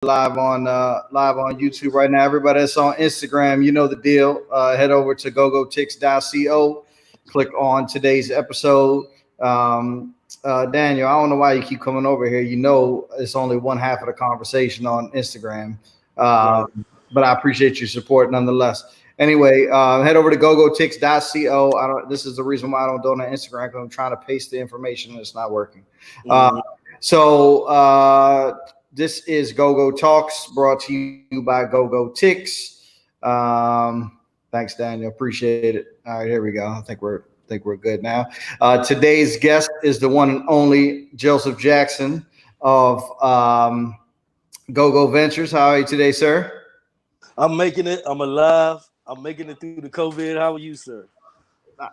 live on YouTube right now. Everybody that's on Instagram, you know the deal. Head over to GOGOTIX.co. Click on today's episode. Daniel, I don't know why you keep coming over here. You know it's only one half of the conversation on Instagram, Right. but I appreciate your support nonetheless. Anyway, head over to GOGOTIX.co. I don't. This is the reason why I don't do it on Instagram because I'm trying to paste the information and it's not working. Uh, Mhm. so this is GOGO Talks brought to you by GOGOTIX. Thanks, Daniel. Appreciate it. All right, here we go. I think we're good now. Today's guest is the one and only Joseph Jackson of GOGO Ventures. How are you today, sir? I'm making it. I'm alive. I'm making it through the COVID. How are you, sir?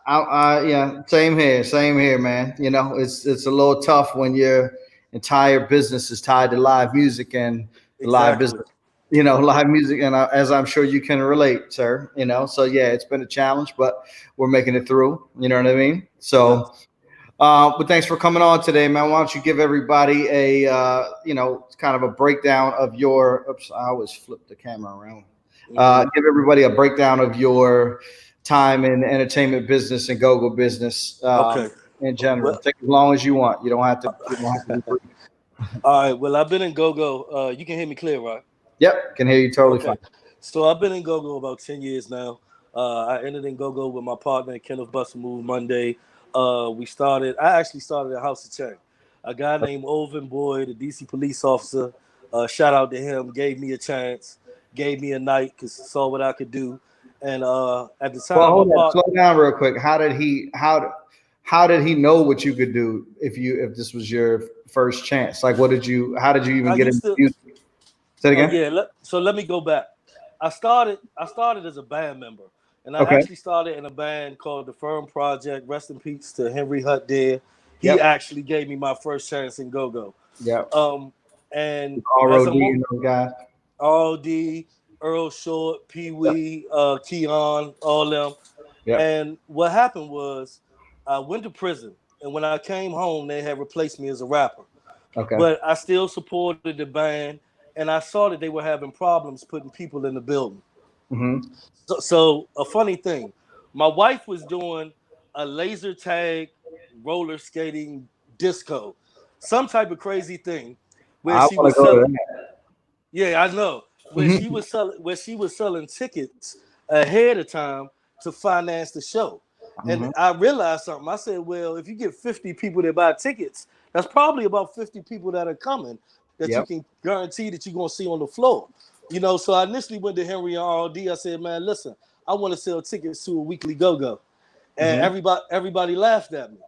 Yeah, same here, man. You know, it's a little tough when your entire business is tied to live music and the live Exactly. business. You know, live music, and as I'm sure you can relate, sir. You know, so yeah, it's been a challenge, but we're making it through. You know what I mean? Yes. So, but thanks for coming on today, man. Why don't you give everybody a kind of a breakdown of your? Oops, I always flip the camera around. Hmm. Give everybody a breakdown of your time in the entertainment business and go-go business Okay. in general. Well, Take as long as you want. You don't have to. You don't have to be brief. all right. Well, I've been in GoGo. You can hear me clear, right? Yep, can hear you totally fine. Okay. So I've been in GoGo about 10 years now. I entered in GoGo with my partner Kenneth Buster Move Monday. We started. I actually started at House of Change. A guy named Ovin Boyd, a DC police officer. Shout out to him. Gave me a chance. Gave me a night because saw what I could do. And at the Well, time, my hold on, partner. slow down real quick. How did he know what you could do if this was your first chance? Like, how did you even I get used into to. music? Say it Oh again. yeah. So let me go back. I started as a band member, and I Okay. actually started in a band called the Firm Project. Rest in peace to Henry Hutt there. He Yep. actually gave me my first chance in go-go. Yep. Um, and as ROD I'm and those guys. RD, Earl Short, Pee Yep. Wee, Keon, all them. Yep. And what happened was I went to prison, and when I came home, they had replaced me as a rapper. Okay. But I still supported the band, and I saw that they were having problems putting people in the building. Mm-hmm. So a funny thing, my wife was doing a laser tag roller skating disco, some type of crazy thing, where I she want to was go to selling. that. Yeah, I know. Where she was selling tickets ahead of time to finance the show. And Mm-hmm. I realized something. I said, well, if you get 50 people that buy tickets, that's probably about 50 people that are coming that you Yep. can guarantee that you're gonna see on the floor. So I initially went to Henry and RLD. I said, man, listen, I want to sell tickets to a weekly go-go. And Mm-hmm. everybody laughed at me.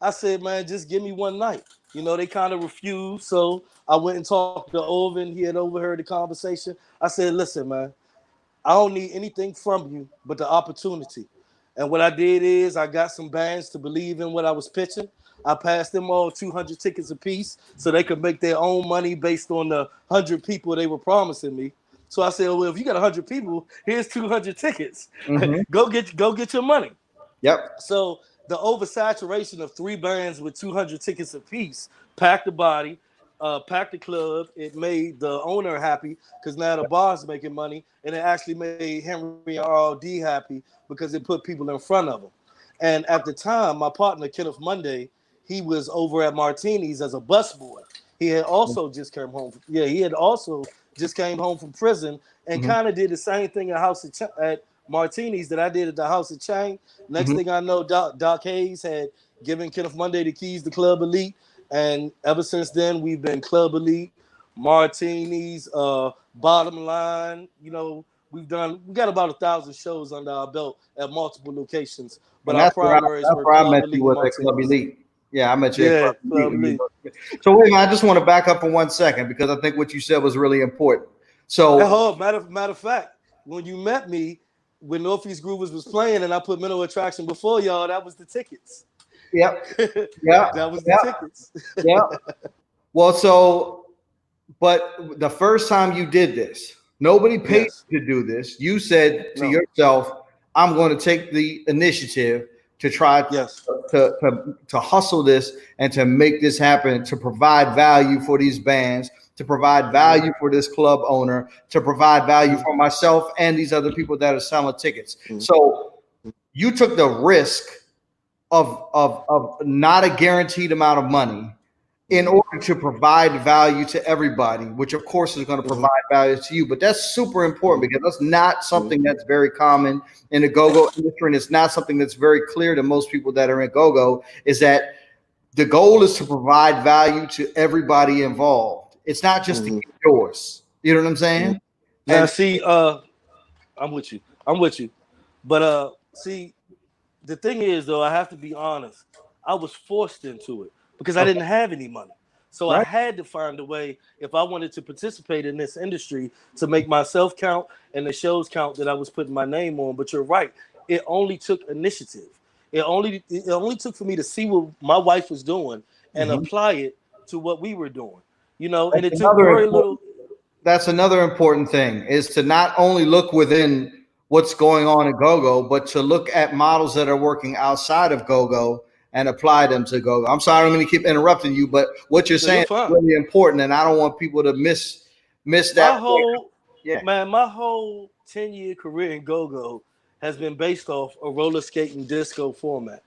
I said, man, just give me one night. They kind of refused. So I went and talked to Orvin. He had overheard the conversation. I said, listen, man, I don't need anything from you but the opportunity. And what I did is I got some bands to believe in what I was pitching. I passed them all 200 tickets apiece so they could make their own money based on the 100 people they were promising me. So I said, well, if you got 100 people, here's 200 tickets. Mm-hmm. Go get your money. Yep. So the oversaturation of three bands with 200 tickets apiece packed the body, packed the club. It made the owner happy because now the bar's making money, and it actually made Henry and RLD happy because it put people in front of them. And at the time, my partner Kenneth Monday, he was over at Martini's as a busboy. He had also just came home. Yeah, he had also just came home from prison and Mm-hmm. kind of did the same thing at Martini's that I did at the House of Chain. Next Mm-hmm. thing I know, Doc Hayes had given Kenneth Monday the keys to Club Elite, and ever since then we've been Club Elite, Martinis, Bottom Line. We got about 1,000 shows under our belt at multiple locations, but And our that's where primaries were I Club met you Elite and with at Club Martinis. Elite. Yeah, I met you at Yeah, Club Club Elite. Elite. So wait, man, I just want to back up for 1 second because I think what you said was really important. And So matter of fact, when you met me, when Northeast Groovers was playing, and I put Mental Attraction before y'all, that was the tickets. yep, yeah, That was the yeah, tickets. yeah. Well, but the first time you did this, nobody paid Yes. you to do this. You said to No. yourself, I'm going to take the initiative to try Yes. to hustle this and to make this happen, to provide value for these bands, to provide value for this club owner, to provide value for myself and these other people that are selling tickets. So you took the risk of not a guaranteed amount of money in order to provide value to everybody, which of course is going to provide value to you. But that's super important because that's not something that's very common in the go-go industry, and it's not something that's very clear to most people that are in go-go, is that the goal is to provide value to everybody involved. It's not just to get yours. You know what I'm saying? Now, And see, I'm with you. I'm with you. But see, the thing is, though, I have to be honest. I was forced into it because I didn't have any money. So I right. had to find a way if I wanted to participate in this industry to make myself count and the shows count that I was putting my name on. But you're right. It only took initiative. It only took for me to see what my wife was doing and apply it to what we were doing. And That's it took another very important, little. that's another important thing is to not only look within what's going on at GoGo, but to look at models that are working outside of GoGo and apply them to GoGo. I'm sorry, I'm going to keep interrupting you, but what you're No, you're saying is fine. really important, and I don't want people to miss My that point. whole Yeah. my whole 10-year career in go-go has been based off a roller skating disco format.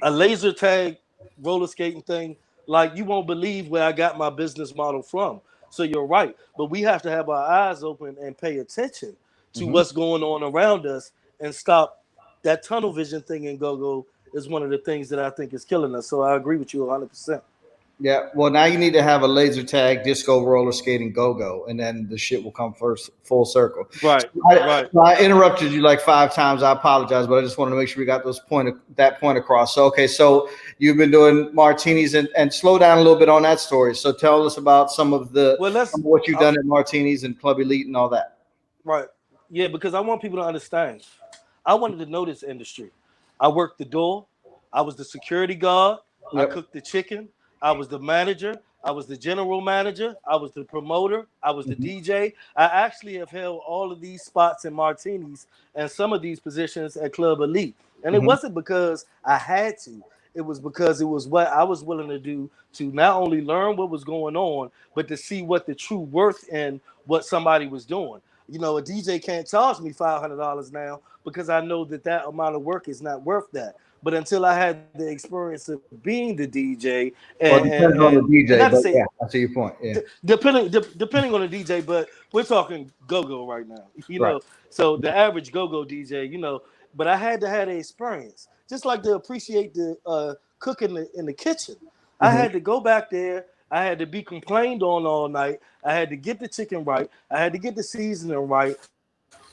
A laser tag roller skating thing, like you won't believe where I got my business model from. So you're right. But we have to have our eyes open and pay attention to Mhm. what's going on around us and stop that tunnel vision thing in go-go is one of the things that I think is killing us. So I agree with you 100%. Yeah, well, now you need to have a laser tag, disco, roller skating, go go, and then the shit will come first, full circle. Right, right. I interrupted you like 5 times. I apologize, but I just wanted to make sure we got that point across. So, okay, so you've been doing martinis, and slow down a little bit on that story. So, tell us about some of Well, what you've done at martinis and Club Elite and all that. right. Yeah, because I want people to understand. I wanted to know this industry. I worked the door. I was the security guard. I Yep. cooked the chicken. I was the manager. I was the general manager. I was the promoter. I was the Mhm. DJ. I actually have held all of these spots in martinis and some of these positions at Club Elite. And it Mhm. wasn't because I had to. It was because it was what I was willing to do to not only learn what was going on, but to see what the true worth in what somebody was doing. A DJ can't charge me $500 now because I know that amount of work is not worth that. But until I had the experience of being the DJ, Well, and it and depends on the and, and DJ, not to but say yeah, I see your point. Yeah, depending on the DJ, but we're talking go-go right now. right. So the average go-go DJ, but I had to have the experience, just like to appreciate the cooking in the kitchen. I Mhm. had to go back there. I had to be complained on all night. I had to get the chicken right. I had to get the seasoning right,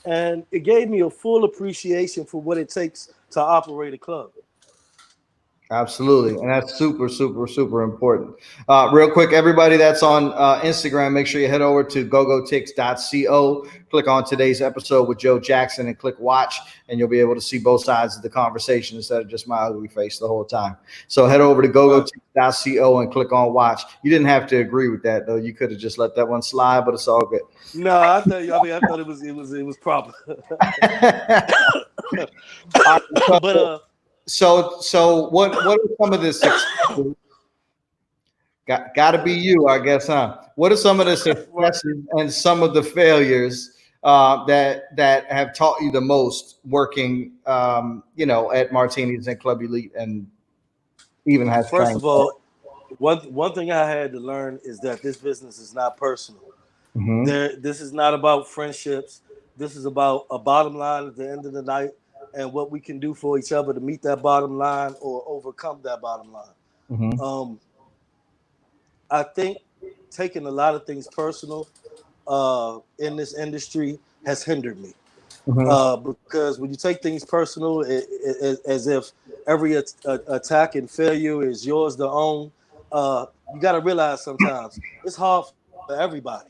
and it gave me a full appreciation for what it takes to operate a club. Absolutely. And that's super, super, super important. Real quick, everybody that's on Instagram, make sure you head over to gogotix.co, click on today's episode with Joe Jackson and click watch, and you'll be able to see both sides of the conversation instead of just my ugly face the whole time. So head over to Right. gogotix.co and click on watch. You didn't have to agree with that, though. You could have just let that one slide, but it's all good. No, I thought it was proper. All right, but so what are some of the successes? Got to be you, I guess, huh? What are some of the right. successes and some of the failures that have taught you the most working, at Martinis and Club Elite, and even has First trained? of all, one thing I had to learn is that this business is not personal. Mm-hmm. This is not about friendships. This is about a bottom line at the end of the night and what we can do for each other to meet that bottom line or overcome that bottom line. Mm-hmm. Um, I think taking a lot of things personal in this industry has hindered me. Mm-hmm. Because when you take things personal, as if every attack and failure is yours to own, you got to realize sometimes it's hard for everybody.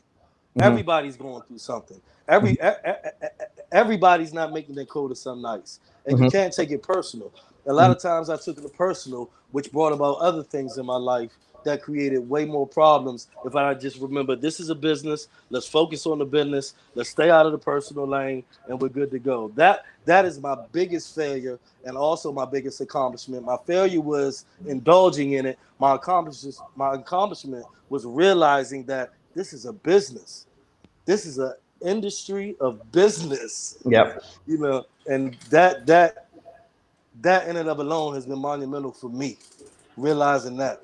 Mm-hmm. Everybody's going through something. Everybody's not making their quota some nights, and you Mm-hmm. can't take it personal. A lot of times I took it personal, which brought about other things in my life that created way more problems if I just remember this is a business. Let's focus on the business. Let's stay out of the personal lane, and we're good to go. That is my biggest failure and also my biggest accomplishment. My failure was indulging in it. My accomplishment was realizing that this is a business. This is an industry of business. Yep. And that in and of alone has been monumental for me, realizing that.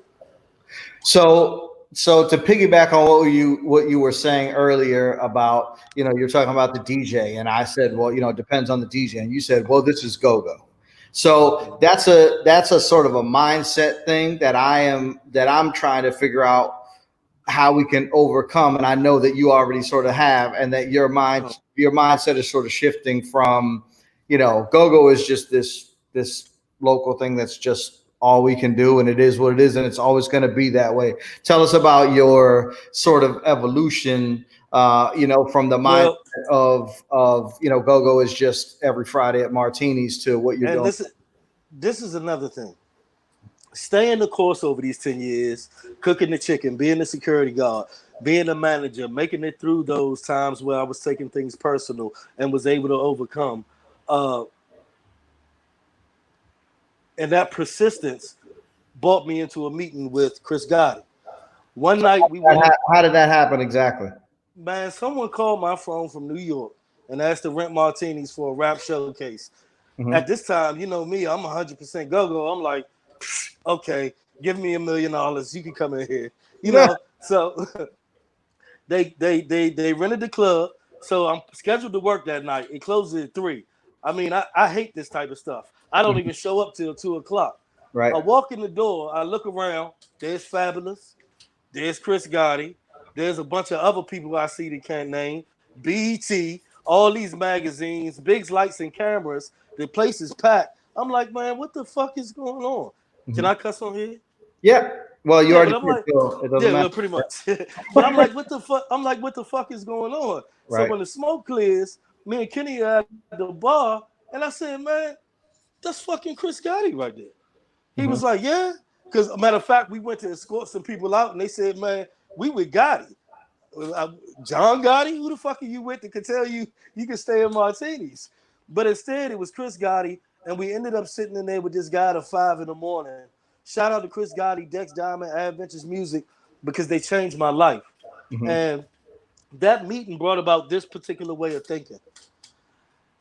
So to piggyback on what you were saying earlier about, you're talking about the DJ, and I said, well, it depends on the DJ, and you said, well, this is go-go. So that's a sort of a mindset thing that I'm trying to figure out how we can overcome. And I know that you already sort of have, and that your mindset is sort of shifting from, go-go is just this local thing that's just all we can do, and it is what it is, and it's always going to be that way. Tell us about your sort of evolution, from the mindset Well, of go-go is just every Friday at Martinis to what you're and doing. this is another thing. Staying the course over these 10 years, cooking the chicken, being the security guard, being a manager, making it through those times where I was taking things personal and was able to overcome. Uh, and that persistence brought me into a meeting with Chris Gotti. One night we went. How did that happen exactly? Man, someone called my phone from New York and asked to rent martinis for a rap showcase. Mm-hmm. At this time, you know me, I'm 100% go-go. I'm like, okay, give me $1 million. You can come in here. So they rented the club. So I'm scheduled to work that night. It closes at 3. I mean, I hate this type of stuff. I don't even show up till 2 o'clock. Right. I walk in the door. I look around. There's Fabulous. There's Chris Gotti. There's a bunch of other people I see that can't name. BET, all these magazines, big lights and cameras. The place is packed. I'm like, man, what the fuck is going on? Can I cuss on here? Yeah. Well, you Yeah, but already I'm did, like, so it doesn't yeah, matter. well, pretty much. But I'm like, what the fuck? I'm like, what the fuck is going on? So Right. when the smoke clears, me and Kenny are at the bar, and I said, man, that's fucking Chris Gotti right there. He was like, yeah. Because, matter of fact, we went to escort some people out, and they said, man, we with Gotti. John Gotti? Who the fuck are you with that could tell you you can stay in Martinis? But instead, it was Chris Gotti, and we ended up sitting in there with this guy at 5 in the morning. Shout out to Chris Gotti, Dex Diamond, Adventures Music, because they changed my life. And that meeting brought about this particular way of thinking.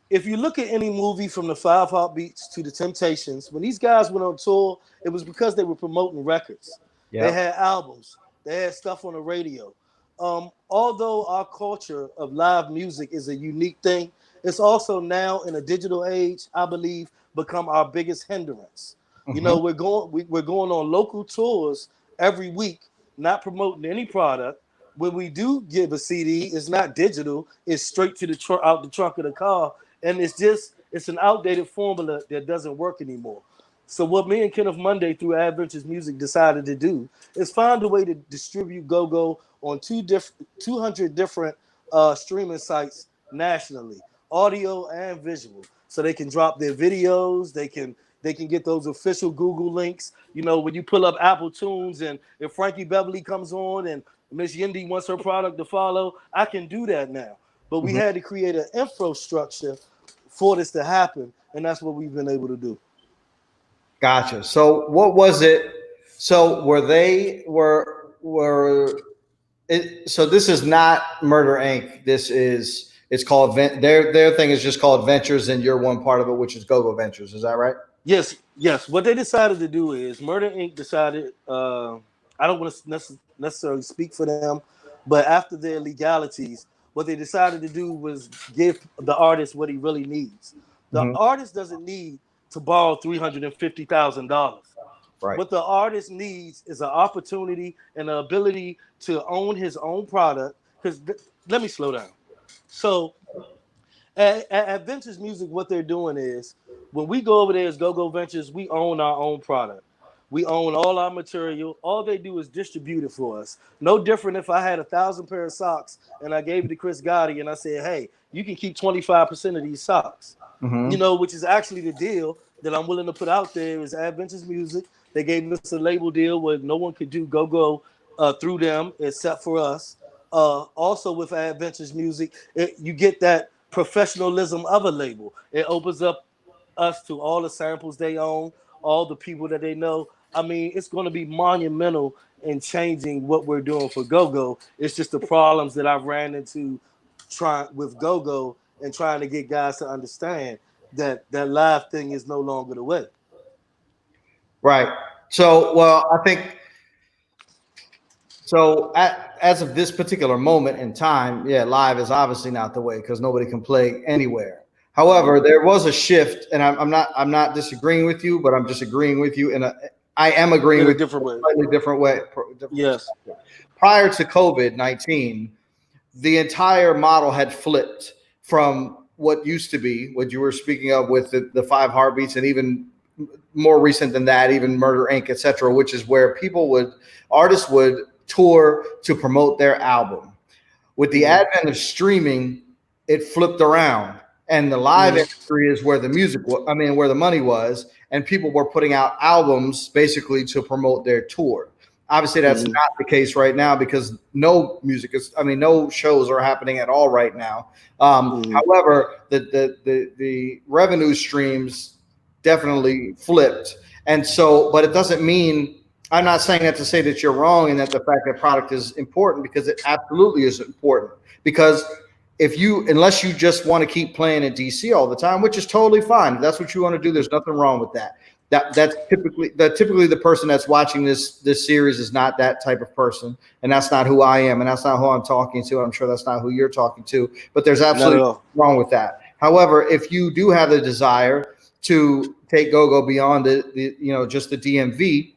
If you look at any movie from the Five Heartbeats to the Temptations, when these guys went on tour, it was because they were promoting records. They had albums. They had stuff on the radio. Although our culture of live music is a unique thing, it's also now in a digital age, I believe, become our biggest hindrance. We're going on local tours every week, not promoting any product. When we do give a CD, it's not digital; it's straight to the out the trunk of the car, and it's an outdated formula that doesn't work anymore. So what me and Kenneth Monday through Adventures Music decided to do is find a way to distribute GoGo on 200 different streaming sites nationally, audio and visual, so they can drop their videos. They can get those official Google links. When you pull up Apple Tunes, and if Frankie Beverly comes on and Miss Yindi wants her product to follow, I can do that now. But we had to create an infrastructure for this to happen, and that's what we've been able to do. Gotcha. So what was it? So were it? So this is not Murder Inc. It's called their thing is just called Ventures, and you're one part of it, which is GoGo Ventures. Is that right? Yes. What they decided to do is Murder Inc. decided. I don't want to necessarily speak for them, but after their legalities, what they decided to do was give the artist what he really needs. The artist doesn't need to borrow $350,000. Right. What the artist needs is an opportunity and the ability to own his own product. Because let me slow down. So at Ventures Music, what they're doing is when we go over there as GoGo Ventures, we own our own product. We own all our material. All they do is distribute it for us. No different if I had 1,000 pair of socks and I gave it to Chris Gotti and I said, hey, you can keep 25% of these socks. Which is actually the deal that I'm willing to put out there is Adventures Music They gave us a label deal where no one could do go-go through them except for us. Also with Adventures Music, you get that professionalism of a label. It opens up us to all the samples they own, all the people that they know. I mean, it's going to be monumental in changing what we're doing for GoGo. It's just the problems that I've ran into trying with GoGo and trying to get guys to understand that that live thing is no longer the way. Right. So, well, I think so. As of this particular moment in time, yeah, live is obviously not the way because nobody can play anywhere. However, there was a shift, and I'm not disagreeing with you, but I'm just agreeing with you I am agreeing In a with you different in a way. slightly different way. Different Yes. perspective. Prior to COVID-19, the entire model had flipped from what used to be what you were speaking of with the five heartbeats, and even more recent than that, even Murder Inc., etc., which is where artists would tour to promote their album. With the advent of streaming, it flipped around, and the live industry is where the where the money was, and people were putting out albums basically to promote their tour. Obviously, that's not the case right now because no shows are happening at all right now. However, the revenue streams definitely flipped, and so, but it doesn't mean I'm not saying that to say that you're wrong and that the fact that product is important, because it absolutely is important. Because unless you just want to keep playing in DC all the time, which is totally fine. If that's what you want to do, there's nothing wrong with that. That's typically the person that's watching this series is not that type of person, and that's not who I am, and that's not who I'm talking to. I'm sure that's not who you're talking to, but there's absolutely nothing wrong with that. However, if you do have the desire to take GoGo beyond just the DMV,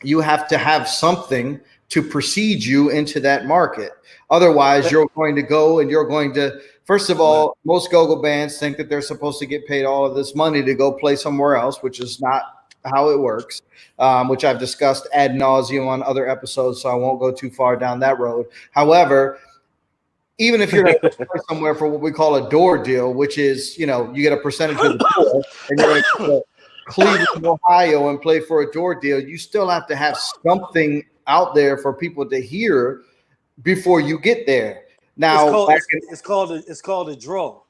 you have to have something to precede you into that market. Otherwise, you're going to go and you're going to, first of all, most go-go bands think that they're supposed to get paid all of this money to go play somewhere else, which is not how it works, which I've discussed ad nauseum on other episodes, so I won't go too far down that road. However, even if you're going to play somewhere for what we call a door deal, which is, you get a percentage of the tour, and you're going to go to Cleveland, Ohio, and play for a door deal, you still have to have something out there for people to hear before you get there. Now, it's called a draw.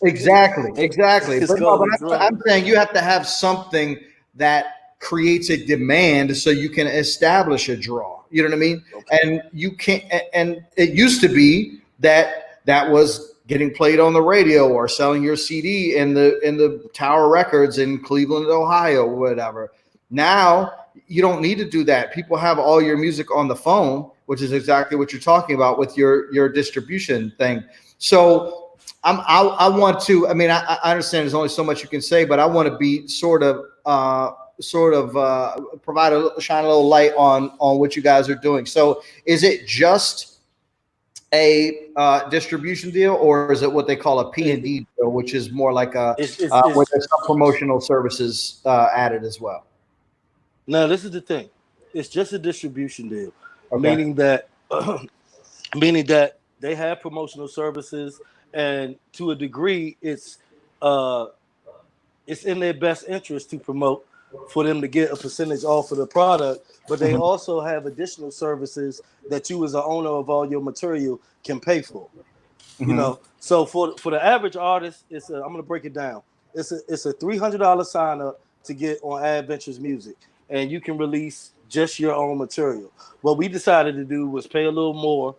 Exactly. But I'm saying you have to have something that creates a demand so you can establish a draw. You know what I mean? Okay. And you can't. And it used to be that was getting played on the radio or selling your CD in the Tower Records in Cleveland, Ohio, or whatever. Now you don't need to do that. People have all your music on the phone, which is exactly what you're talking about with your distribution thing. So I want to. I mean, I understand there's only so much you can say, but I want to be sort of shine a little light on what you guys are doing. So is it just a distribution deal, or is it what they call a P&D deal, which is more like with some promotional services added as well? Now, this is the thing. It's just a distribution deal, okay. meaning that they have promotional services, and to a degree, it's in their best interest to promote for them to get a percentage off of the product, but they also have additional services that you as an owner of all your material can pay for. So for the average artist, I'm going to break it down. It's a $300 sign up to get on Adventures Music, and you can release just your own material. What we decided to do was pay a little more,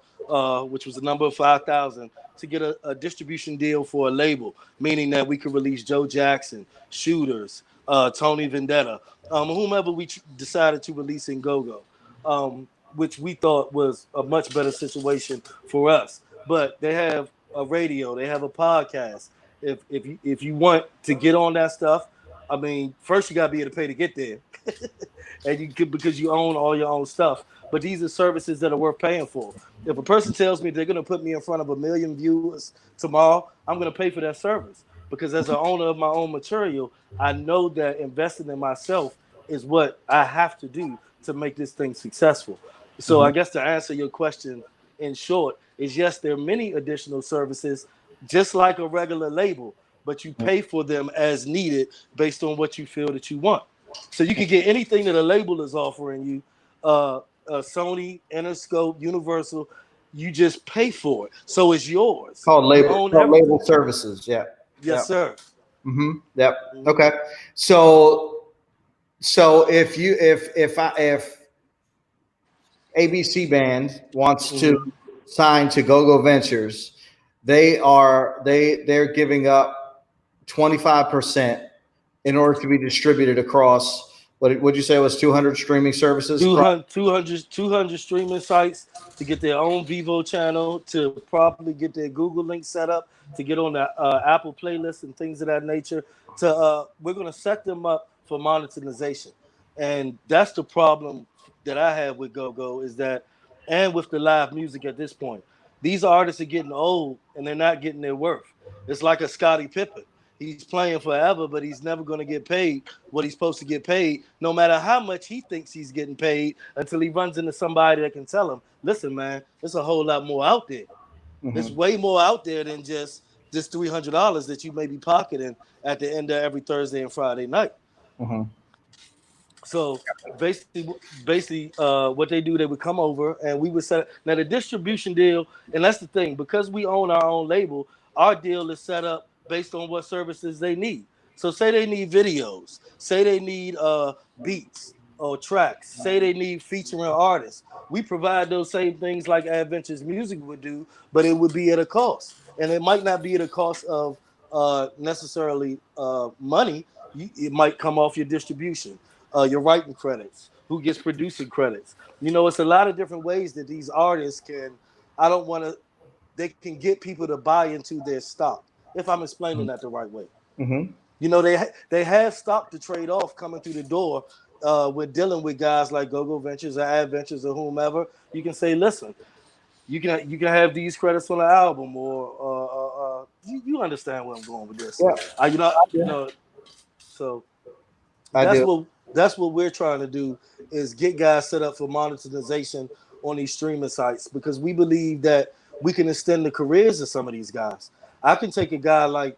which was the number of 5,000, to get a distribution deal for a label, meaning that we could release Joe Jackson, Shooters, Tony Vendetta, whomever we decided to release in GoGo, which we thought was a much better situation for us. But they have a radio, they have a podcast. If you want to get on that stuff, I mean, first you gotta be able to pay to get there, and you could, because you own all your own stuff. But these are services that are worth paying for. If a person tells me they're gonna put me in front of 1 million viewers tomorrow, I'm gonna pay for that service, because as an owner of my own material, I know that investing in myself is what I have to do to make this thing successful. So I guess to answer your question in short is, yes, there are many additional services, just like a regular label, but you pay for them as needed based on what you feel that you want. So you can get anything that a label is offering you, Sony, Interscope, Universal. You just pay for it, so it's yours. You own Called everything. label services. Yeah. Yes, Yeah. sir. Yep. Mhm. Okay. So if you if ABC Band wants to Mhm. sign to GOGO Ventures, they're giving up 25% in order to be distributed across what would you say was 200 streaming services? 200 streaming sites to get their own Vivo channel, to properly get their Google link set up, to get on the Apple playlist and things of that nature. To We're going to set them up for monetization, and that's the problem that I have with GoGo is that, and with the live music at this point, these artists are getting old and they're not getting their worth. It's like a Scottie Pippen. He's playing forever, but he's never going to get paid what he's supposed to get paid, no matter how much he thinks he's getting paid, until he runs into somebody that can tell him, listen, man, there's a whole lot more out there. There's Mm-hmm. way more out there than just this $300 that you may be pocketing at the end of every Thursday and Friday night. Mm-hmm. So basically, what they do, they would come over and we would set now the distribution deal, and that's the thing, because we own our own label, our deal is set up based on what services they need. So say they need videos, say they need beats or tracks, say they need featuring artists. We provide those same things like Adventures Music would do, but it would be at a cost, and it might not be at a cost of necessarily money. It might come off your distribution, your writing credits, who gets producing credits. You know, it's a lot of different ways that these artists can. I don't want to. They can get people to buy into their stock. If I'm explaining that the right way, Mm-hmm. you know, they have stock to trade off coming through the door. We're dealing with guys like GoGo Ventures or Adventures or whomever. You can say, listen, you can have these credits on the album, or you understand where I'm going with this. Yeah. So I that's do. what we're trying to do is get guys set up for monetization on these streaming sites, because we believe that we can extend the careers of some of these guys. I can take a guy like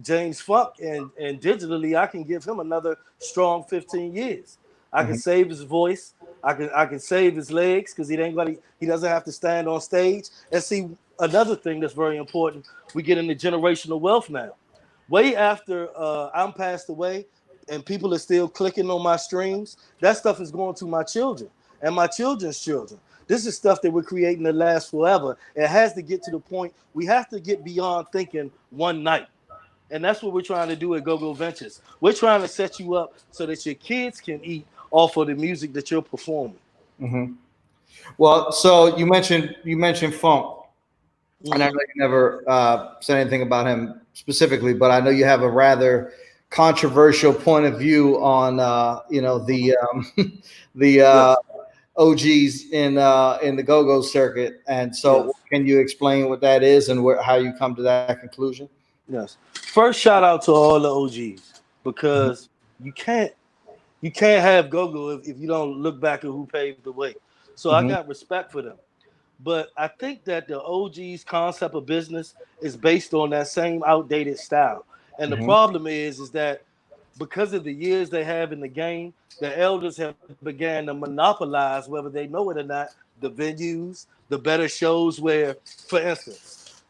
James Funk, and digitally I can give him another strong 15 years. I can Mm-hmm. save his voice. I can save his legs, because he doesn't have to stand on stage. And see, another thing that's very important, we get into generational wealth now. Way after I'm passed away and people are still clicking on my streams, that stuff is going to my children and my children's children. This is stuff that we're creating to last forever. It has to get to the point we have to get beyond thinking one night. And that's what we're trying to do at GoGo Ventures. We're trying to set you up so that your kids can eat off of the music that you're performing. Mm-hmm. Well, so you mentioned Funk, and I know Mm-hmm. you never said anything about him specifically, but I know you have a rather controversial point of view on the Yes. OGs in the go-go circuit. And so, Yes. can you explain what that is and how you come to that conclusion? Yes. First, shout out to all the OGs, because you can't you can't have GoGo if you don't look back at who paved the way. So I Mm-hmm. got respect for them. But I think that the OG's concept of business is based on that same outdated style. And the Mm-hmm. problem is that because of the years they have in the game, the elders have began to monopolize, whether they know it or not, the venues, the better shows where, for instance,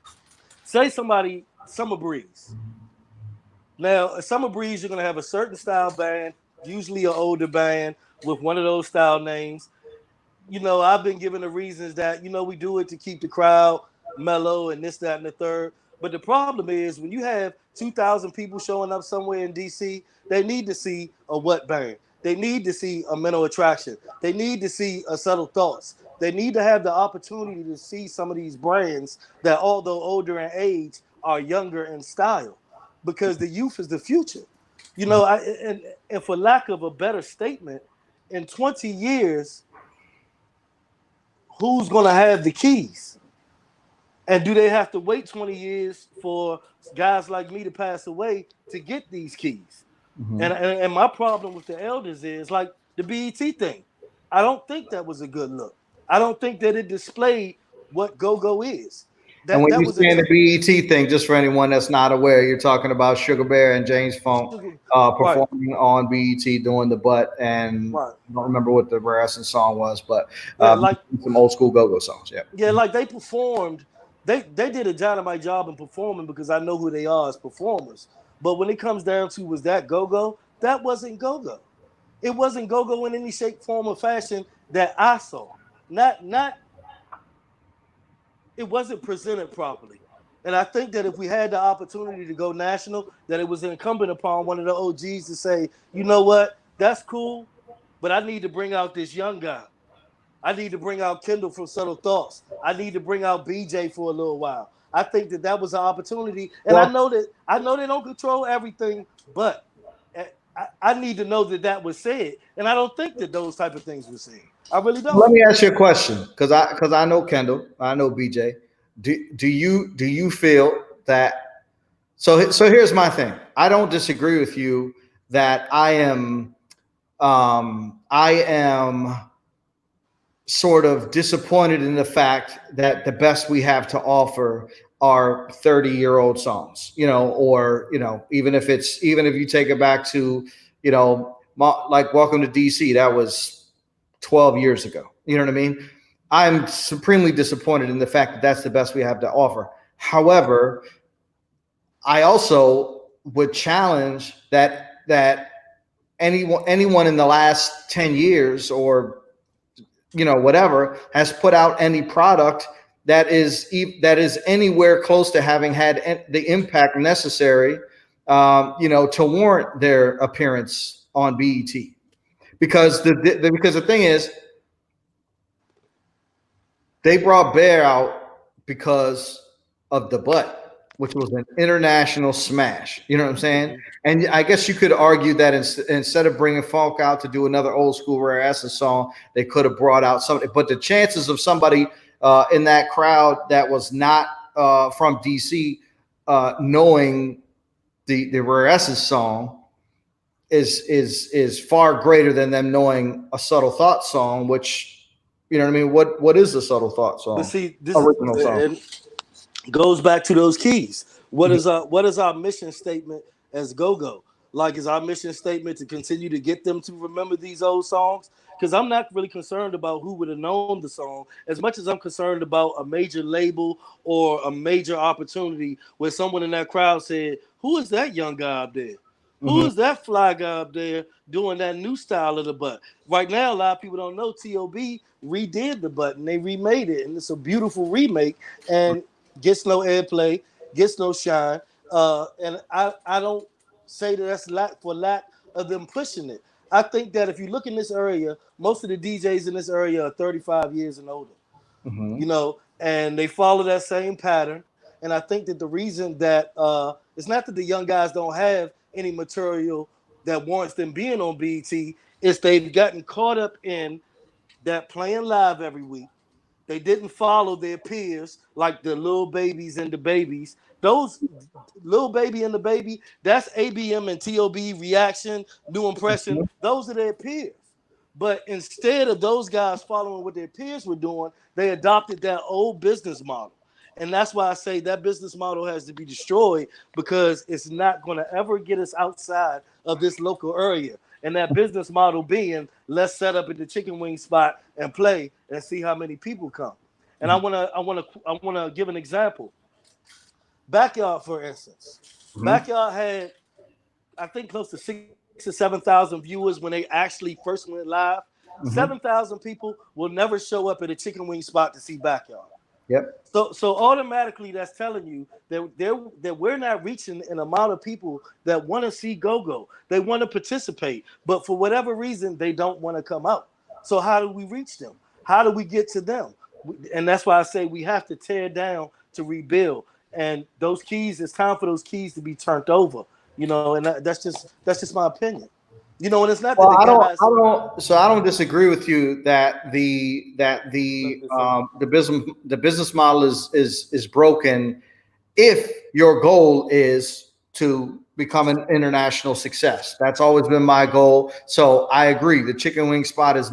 say somebody, Summer Breeze. Now, a Summer Breeze, you're going to have a certain style band, usually an older band with one of those style names. You know, I've been given the reasons that, we do it to keep the crowd mellow and this, that, and the third. But the problem is when you have 2,000 people showing up somewhere in DC, they need to see a What Bang. They need to see a Mental Attraction. They need to see a Subtle Thoughts. They need to have the opportunity to see some of these brands that, although older in age, are younger in style, because the youth is the future. And for lack of a better statement, in 20 years, who's going to have the keys? And do they have to wait 20 years for guys like me to pass away to get these keys? Mm-hmm. And my problem with the elders is like the BET thing. I don't think that was a good look. I don't think that it displayed what go-go is. And when That you was a saying the BET thing, just for anyone that's not aware, you're talking about Sugar Bear and James Funk right, performing on BET doing the butt, and right. I don't remember what the Rare Essence song was, but Yeah, like some old school go-go songs. Yeah. yeah, like they performed. They did a dynamite job in performing because I know who they are as performers. But when it comes down to was that go go, that wasn't go go. It wasn't go go in any shape, form, or fashion that I saw. Not it wasn't presented properly. And I think that if we had the opportunity to go national, that it was incumbent upon one of the OGs to say, you know what, that's cool, but I need to bring out this young guy. I need to bring out Kendall from Subtle Thoughts. I need to bring out BJ for a little while. I think that that was an opportunity, and Well, I know they don't control everything, but I need to know that that was said, and I don't think that those type of things were said. I really don't. let me ask you a question, because I know Kendall, I know BJ. Do you feel that? So here's my thing. I don't disagree with you that I am sort of disappointed in the fact that the best we have to offer are 30-year-old songs, or even if you take it back to, like Welcome to DC, that was 12 years ago. You know what I mean? I'm supremely disappointed in the fact that that's the best we have to offer. However, I also would challenge that anyone in the last 10 years, or whatever, has put out any product that is anywhere close to having had the impact necessary, to warrant their appearance on BET. Because the thing is, they brought Bear out because of the butt, which was an international smash. You know what I'm saying? Mm-hmm. And I guess you could argue that instead of bringing Falk out to do another old school Rare Essence song, they could have brought out something. But the chances of somebody in that crowd that was not from DC knowing the Rare Essence song is far greater than them knowing a Subtle Thought song, which, you know what I mean? What is the Subtle Thought But song? see, this is Original song. and goes back to those keys. What is our mission statement as GoGo? Like, is our mission statement to continue to get them to remember these old songs? Because I'm not really concerned about who would have known the song as much as I'm concerned about a major label or a major opportunity where someone in that crowd said, "Who is that young guy up there? Who Mm-hmm. is that fly guy up there doing that new style of the butt?" Right now, a lot of people don't know T.O.B. redid the butt and they remade it, and it's a beautiful remake and gets no airplay, gets no shine. And I don't say that that's lack of them pushing it. I think that if you look in this area, most of the DJs in this area are 35 years and older, Mm-hmm. and they follow that same pattern. And I think that the reason that it's not that the young guys don't have any material that warrants them being on BET, is they've gotten caught up in that playing live every week. They didn't follow their peers like the little babies and the babies. Those little baby and the baby, that's ABM and TOB reaction, new impression. Those are their peers. But instead of those guys following what their peers were doing, they adopted that old business model. And that's why I say that business model has to be destroyed, because it's not going to ever get us outside of this local area. And that business model being, let's set up at the chicken wing spot and play and see how many people come. And I wanna give an example. Backyard, for instance. Mm-hmm. Backyard had, I think, close to 6 or 7,000 viewers when they actually first went live. Mm-hmm. 7,000 people will never show up at a chicken wing spot to see Backyard. Yep. So automatically that's telling you that we're not reaching an amount of people that want to see GoGo. They want to participate, but for whatever reason they don't want to come out. So how do we reach them? How do we get to them? And that's why I say we have to tear down to rebuild. And those keys, it's time for those keys to be turned over. And that's just my opinion. And it's not that Well, the I don't, guys. I don't. So I don't disagree with you that the business model is broken if your goal is to become an international success. That's always been my goal. So I agree. The chicken wing spot has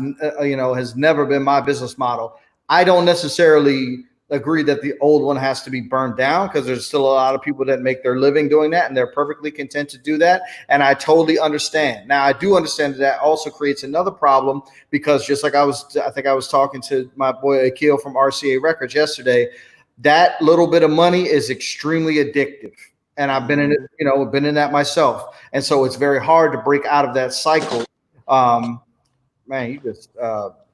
never been my business model. I don't necessarily agree that the old one has to be burned down, because there's still a lot of people that make their living doing that, and they're perfectly content to do that. And I totally understand. Now, I do understand that also creates another problem, because just like I think I was talking to my boy Akil from RCA Records yesterday, that little bit of money is extremely addictive. And I've been in it, been in that myself. And so it's very hard to break out of that cycle. Man, you just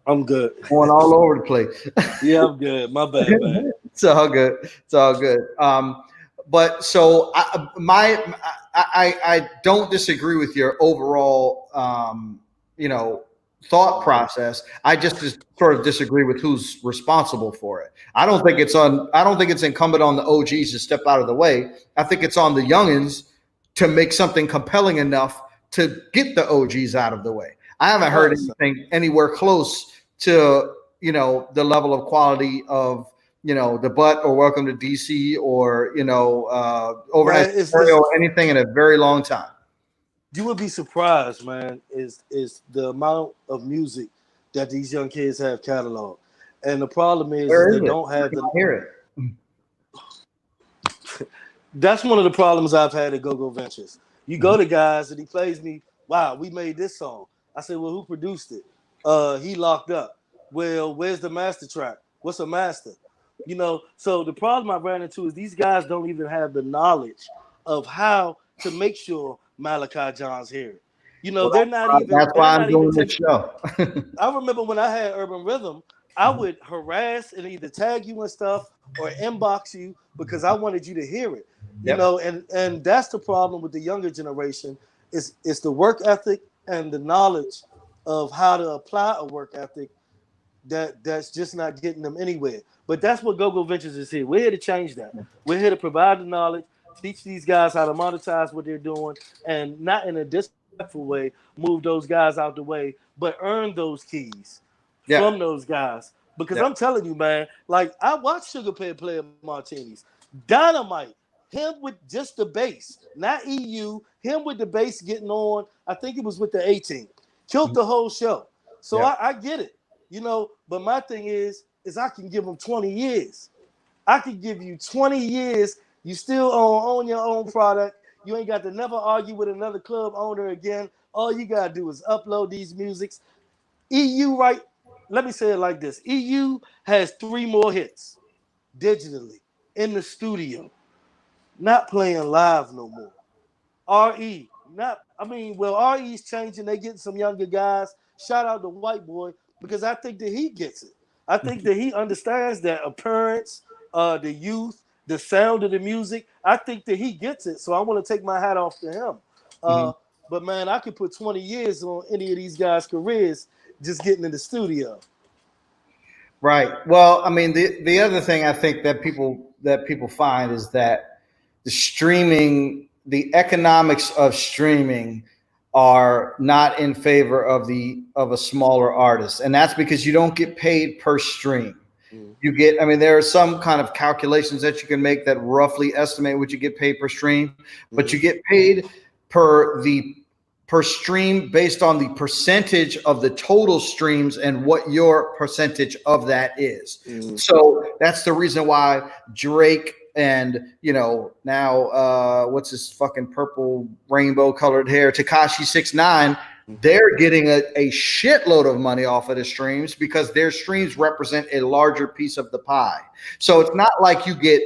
I'm good. going all over the place. Yeah, I'm good. My bad, man. It's all good. It's all good. But so I don't disagree with your overall thought process. I just sort of disagree with who's responsible for it. I don't think it's incumbent on the OGs to step out of the way. I think it's on the youngins to make something compelling enough to get the OGs out of the way. I haven't heard anything anywhere close to the level of quality of the Butt or Welcome to DC or Overnight or anything in a very long time. You would be surprised, man, is the amount of music that these young kids have cataloged. And the problem is they don't have the hear it. That's one of the problems I've had at GOGO Ventures. You go to guys and he plays me, wow, we made this song. I say, well, who produced it? He locked up. Well, where's the master track? What's a master? So the problem I ran into is these guys don't even have the knowledge of how to make sure Malachi John's here. They're not even. That's why I'm doing this show. I remember when I had Urban Rhythm, I would harass and either tag you and stuff or inbox you because I wanted you to hear it. And that's the problem with the younger generation. It's the work ethic and the knowledge of how to apply a work ethic that's just not getting them anywhere. But that's what GOGO Ventures is here. We're here to change that. We're here to provide the knowledge, teach these guys how to monetize what they're doing, and not in a disrespectful way, move those guys out the way, but earn those keys from those guys. Because I'm telling you, man, like I watched Sugar Pay play Martinis. Dynamite. Him with just the bass, not EU. Him with the bass getting on. I think it was with the 18. Killed the whole show. So I get it, But my thing is I can give them 20 years. I can give you 20 years. You still own your own product. You ain't got to never argue with another club owner again. All you gotta do is upload these musics. EU, right? Let me say it like this: EU has 3 more hits digitally in the studio. Not playing live no more. RE's changing. They getting some younger guys. Shout out to White Boy, because I think that he gets it. I think that he understands that appearance, the youth, the sound of the music. I think that he gets it. So I want to take my hat off to him. But man, I could put 20 years on any of these guys' careers just getting in the studio. Right. Well, I mean, the other thing I think that people find is that the economics of streaming are not in favor of a smaller artist, and that's because you don't get paid per stream. There are some kind of calculations that you can make that roughly estimate what you get paid per stream, but you get paid per stream based on the percentage of the total streams and what your percentage of that is. So that's the reason why Drake and now what's his fucking purple rainbow colored hair, Tekashi 6ix9ine, they're getting a shitload of money off of the streams because their streams represent a larger piece of the pie. So it's not like you get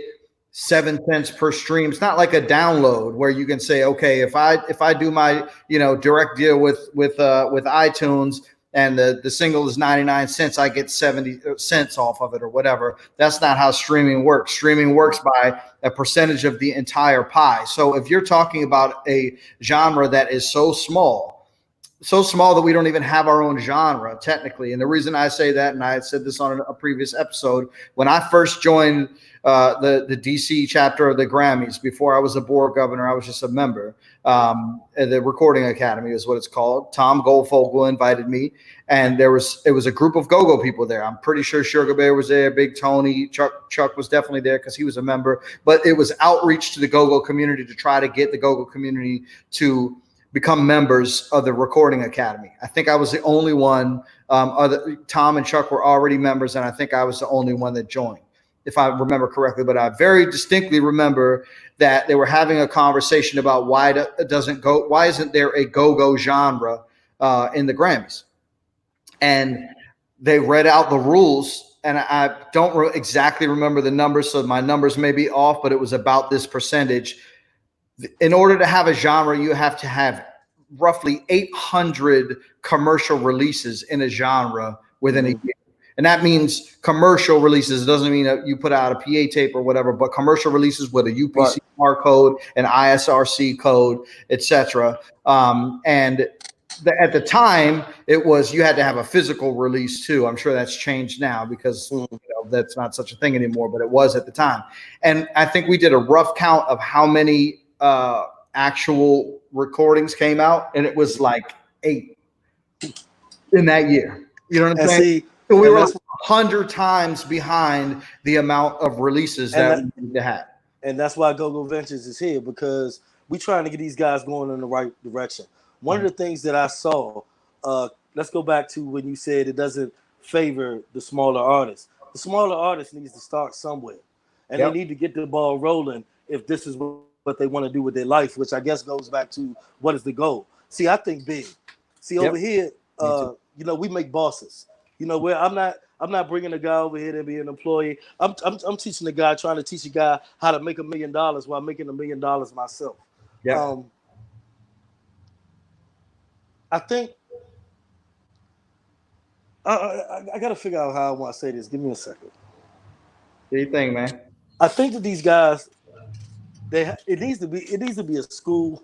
7 cents per stream. It's not like a download where you can say, okay, if I do my direct deal with iTunes and the single is 99 cents, I get 70 cents off of it or whatever. That's not how streaming works. Streaming works by a percentage of the entire pie. So if you're talking about a genre that is so small that we don't even have our own genre technically. And the reason I say that, and I had said this on a previous episode, when I first joined the DC chapter of the Grammys, before I was a board governor, I was just a member. The Recording Academy is what it's called. Tom Goldfogle invited me, and it was a group of go-go people there. I'm pretty sure Sugar Bear was there, Big Tony, Chuck was definitely there because he was a member. But it was outreach to the go-go community to try to get the go-go community to become members of the Recording Academy. I think I was the only one. Tom and Chuck were already members, and I think I was the only one that joined. if I remember correctly, but I very distinctly remember that they were having a conversation about why isn't there a go-go genre in the Grammys? And they read out the rules, and I don't exactly remember the numbers, so my numbers may be off, but it was about this percentage. In order to have a genre, you have to have roughly 800 commercial releases in a genre within a year. And that means commercial releases. It doesn't mean that you put out a PA tape or whatever, but commercial releases with a UPCR code, an ISRC code, etc. And at the time, it was you had to have a physical release too. I'm sure that's changed now because that's not such a thing anymore, but it was at the time. And I think we did a rough count of how many actual recordings came out, and it was like 8 in that year. You know what I'm saying? So we were 100 times behind the amount of releases that we need to have. And that's why GOGO Ventures is here, because we're trying to get these guys going in the right direction. One of the things that I saw, let's go back to when you said it doesn't favor the smaller artists. The smaller artists needs to start somewhere, and they need to get the ball rolling if this is what they want to do with their life, which I guess goes back to what is the goal. See, I think big. See, over here, we make bosses. Where I'm not bringing a guy over here to be an employee. I'm teaching the guy, trying to teach a guy how to make $1 million while making $1 million myself. Yeah. I think I got to figure out how I want to say this. Give me a second. What do you think, man? I think that these guys, it needs to be a school.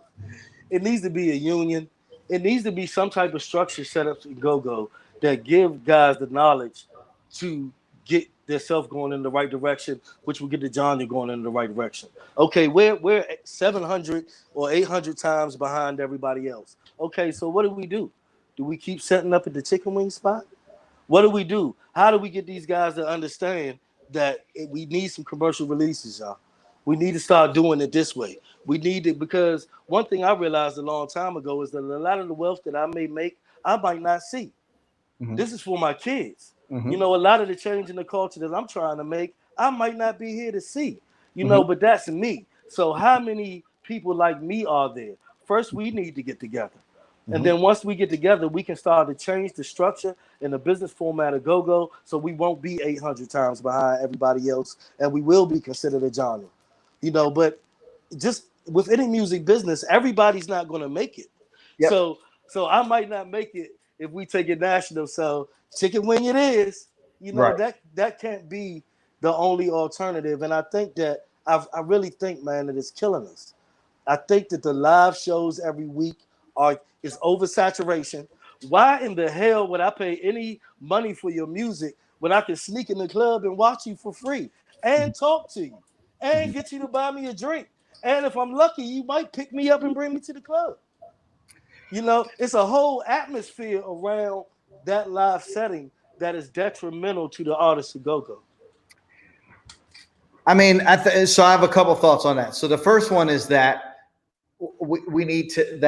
It needs to be a union. It needs to be some type of structure set up in GOGO that give guys the knowledge to get themselves going in the right direction, which will get the genre going in the right direction. Okay, we're 700 or 800 times behind everybody else. Okay, so what do? Do we keep setting up at the chicken wing spot? What do we do? How do we get these guys to understand that we need some commercial releases, y'all? We need to start doing it this way. We need it, because one thing I realized a long time ago is that a lot of the wealth that I may make, I might not see. Mm-hmm. This is for my kids. Mm-hmm. A lot of the change in the culture that I'm trying to make, I might not be here to see, but that's me. So how many people like me are there? First, we need to get together. Mm-hmm. And then once we get together, we can start to change the structure and the business format of GOGO, so we won't be 800 times behind everybody else, and we will be considered a genre. But just with any music business, everybody's not going to make it. Yep. So I might not make it if we take it national. So chicken wing it is. That can't be the only alternative. And I think that I really think, man, that it's killing us. I think that the live shows every week is oversaturation. Why in the hell would I pay any money for your music when I can sneak in the club and watch you for free and talk to you and get you to buy me a drink? And if I'm lucky, you might pick me up and bring me to the club. It's a whole atmosphere around that live setting that is detrimental to the artists of GOGO. I mean, so I have a couple thoughts on that. So the first one is that we need to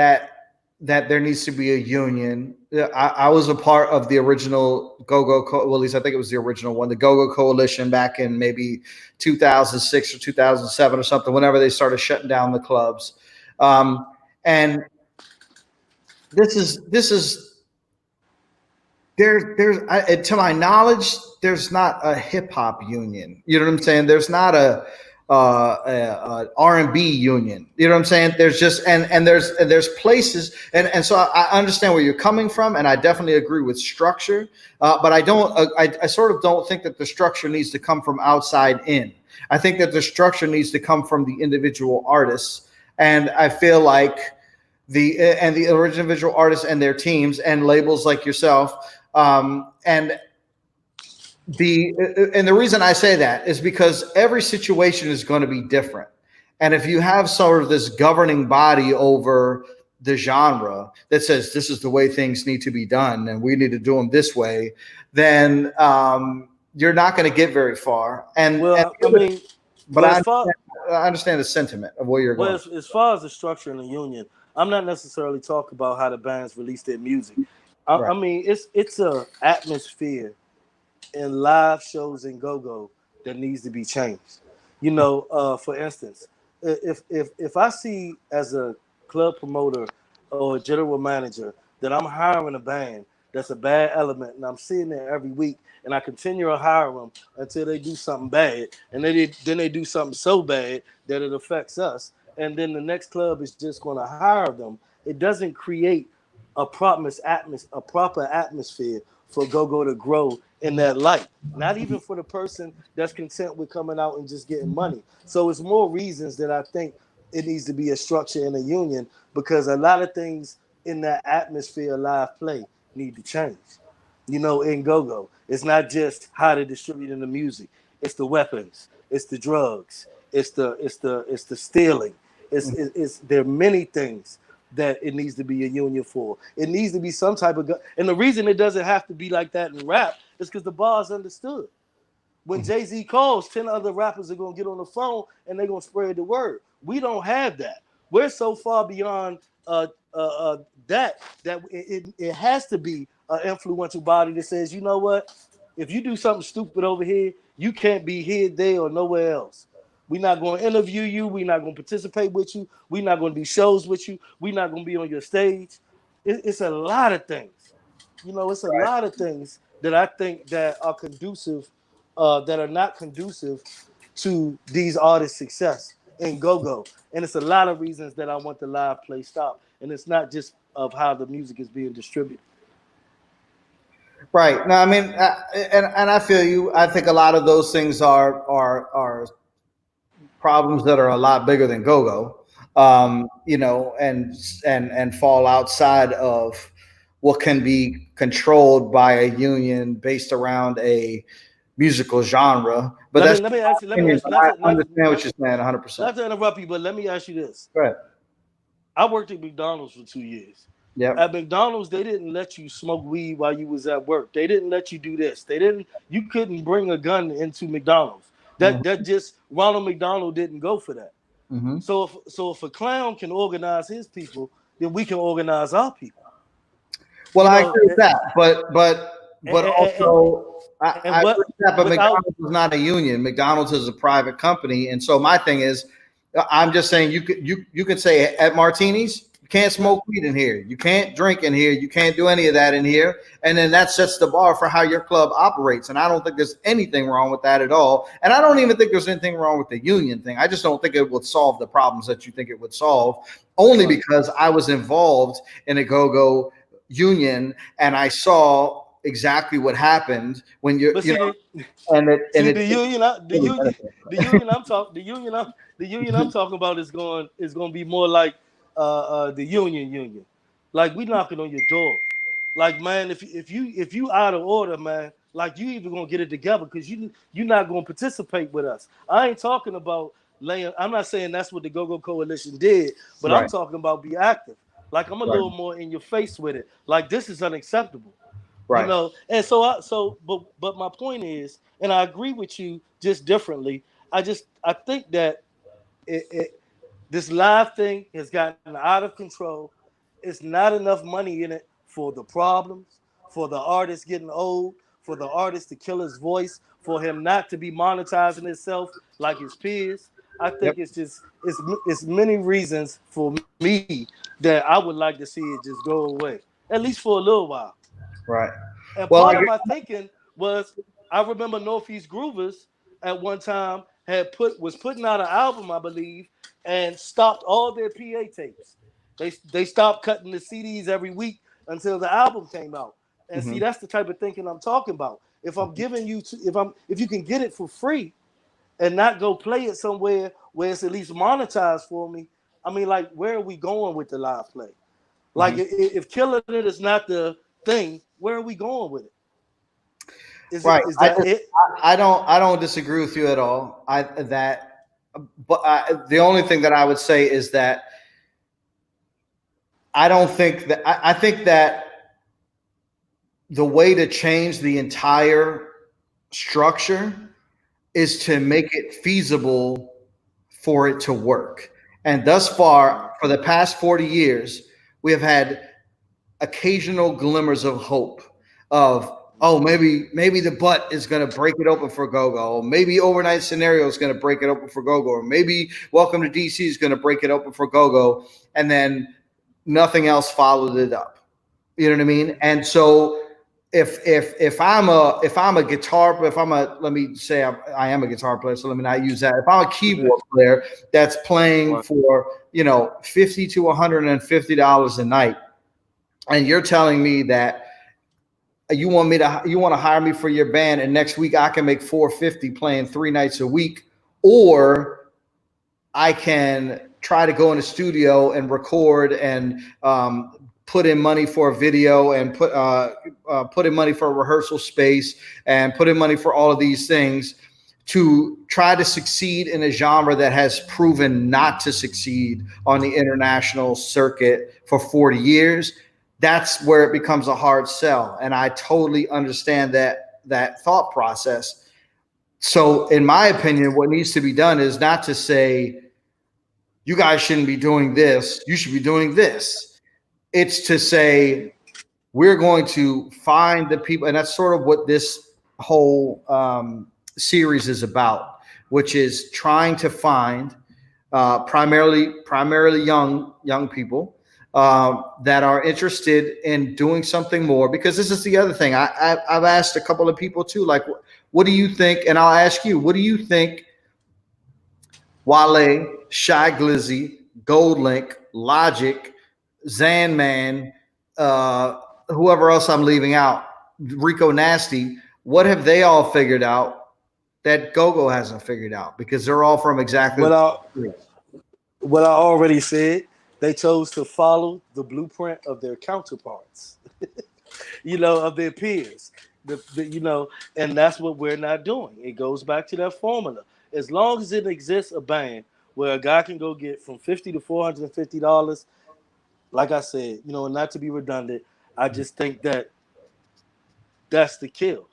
that there needs to be a union. I was a part of the original GOGO, well, at least I think it was the original one, the GOGO Coalition back in maybe 2006 or 2007 or something, whenever they started shutting down the clubs. And this is to my knowledge, there's not a hip hop union. You know what I'm saying? There's not a R&B union. You know what I'm saying? There's just and there's places and so I understand where you're coming from, and I definitely agree with structure. But I sort of don't think that the structure needs to come from outside in. I think that the structure needs to come from the individual artists, and I feel like the individual artists and their teams and labels like yourself. And the reason I say that is because every situation is going to be different. And if you have sort of this governing body over the genre that says this is the way things need to be done and we need to do them this way, then you're not going to get very far. I understand the sentiment of where you're going. As far as the structure in the union, I'm not necessarily talking about how the bands release their music. I mean, it's a atmosphere in live shows in GOGO that needs to be changed. For instance, if I see as a club promoter or a general manager that I'm hiring a band that's a bad element, and I'm seeing there every week, and I continue to hire them until they do something bad, and then they do something so bad that it affects us, and then the next club is just going to hire them. It doesn't create a proper atmosphere for GoGo to grow in that light. Not even for the person that's content with coming out and just getting money. So it's more reasons that I think it needs to be a structure in a union, because a lot of things in that atmosphere of live play need to change. In GoGo, it's not just how they're distributing the music. It's the weapons. It's the drugs. It's the stealing. It's there are many things that it needs to be a union for. It needs to be some type of and the reason it doesn't have to be like that in rap is because the bar is understood. When Jay-Z calls, 10 other rappers are going to get on the phone and they're going to spread the word. We don't have that. We're so far beyond that it has to be an influential body that says, you know what? If you do something stupid over here, you can't be here, there, or nowhere else. We're not going to interview you. We're not going to participate with you. We're not going to do shows with you. We're not going to be on your stage. It's a lot of things. It's a Right. lot of things that I think that are conducive, that are not conducive to these artists' success in go-go. And it's a lot of reasons that I want the live play stop. And it's not just of how the music is being distributed. Right. No, I mean, and I feel you. I think a lot of those things are problems that are a lot bigger than go-go, and fall outside of what can be controlled by a union based around a musical genre. But Let me that's let me my ask you. Let me opinion. ask you. But I understand what you're saying 100%. Not to interrupt you, but let me ask you this. Right. I worked at McDonald's for 2 years. At Yep. McDonald's, they didn't let you smoke weed while you was at work. They didn't let you do this. They didn't. You couldn't bring a gun into McDonald's. Hmm. That just Ronald McDonald didn't go for that. Hmm. So if a clown can organize his people, then we can organize our people. Well, You I know, agree with that, but and, also and I agree what with that. But without McDonald's is not a union. McDonald's is a private company, and so my thing is, I'm just saying you could say at Martinis you can't yeah, smoke weed in here, you can't drink in here, you can't do any of that in here, and then that sets the bar for how your club operates. And I don't think there's anything wrong with that at all. And I don't even think there's anything wrong with the union thing. I just don't think it would solve the problems that you think it would solve. Only right. because I was involved in a go-go union and I saw exactly what happened when But and see it the union, really benefits. the union I'm talking, the union I'm talking about is going to be more like the union. Like we knocking on your door. Like man, if you out of order, man, like you even gonna get it together because you're not gonna participate with us. I ain't talking about laying. I'm not saying that's what the Go-Go Coalition did, but I'm Right, talking about be active. Like I'm a right, little more in your face with it. Like this is unacceptable. right. And but my point is, and I agree with you just differently. I think that this live thing has gotten out of control. It's not enough money in it for the problems, for the artist getting old, for the artist to kill his voice, for him not to be monetizing himself like his peers. I Yep. think it's many reasons for me that I would like to see it just go away, at least for a little while. Right. And Well, part I of get, my thinking was I remember Northeast Groovers at one time was putting out an album, I believe, and stopped all their PA tapes. They stopped cutting the CDs every week until the album came out. And see, mhm. that's the type of thinking I'm talking about. If I'm giving you to, if you can get it for free and not go play it somewhere where it's at least monetized for me, I mean, like, where are we going with the live play? Like, Mhm. if killing it is not the thing, where are we going with it? Right. Is that it? I don't disagree with you at all. The only thing that I would say is that I think that the way to change the entire structure is to make it feasible for it to work. And thus far, for the past 40 years, we have had occasional glimmers of hope of, oh, maybe the butt is going to break it open for GoGo. Or maybe Overnight Scenario is going to break it open for GoGo. Or maybe Welcome to DC is going to break it open for GoGo. And then nothing else followed it up. You know what I mean? And so if I'm a guitar, let me say I am a guitar player, so let me not use that. If I'm a keyboard player that's playing for $50 to $150 a night, and you're telling me that you want to hire me for your band, and next week I can make $450 playing 3 nights a week, or I can try to go in the studio and record and put in money for a video and put in money for a rehearsal space and put in money for all of these things to try to succeed in a genre that has proven not to succeed on the international circuit for 40 years. That's where it becomes a hard sell. And I totally understand that thought process. So in my opinion, what needs to be done is not to say, you guys shouldn't be doing this, you should be doing this. It's to say, we're going to find the people, and that's sort of what this whole series is about, which is trying to find primarily young people that are interested in doing something more. Because this is the other thing. I've asked a couple of people too, like, what do you think? And I'll ask you, what do you think Wale, Shy Glizzy, GoldLink, Logic, Zanman, whoever else I'm leaving out, Rico Nasty, what have they all figured out that GoGo hasn't figured out? Because they're all from exactly what I already said. They chose to follow the blueprint of their counterparts, of their peers, and that's what we're not doing. It goes back to that formula. As long as it exists a band where a guy can go get from $50 to $450, like I said, and not to be redundant, I just think that's the kill,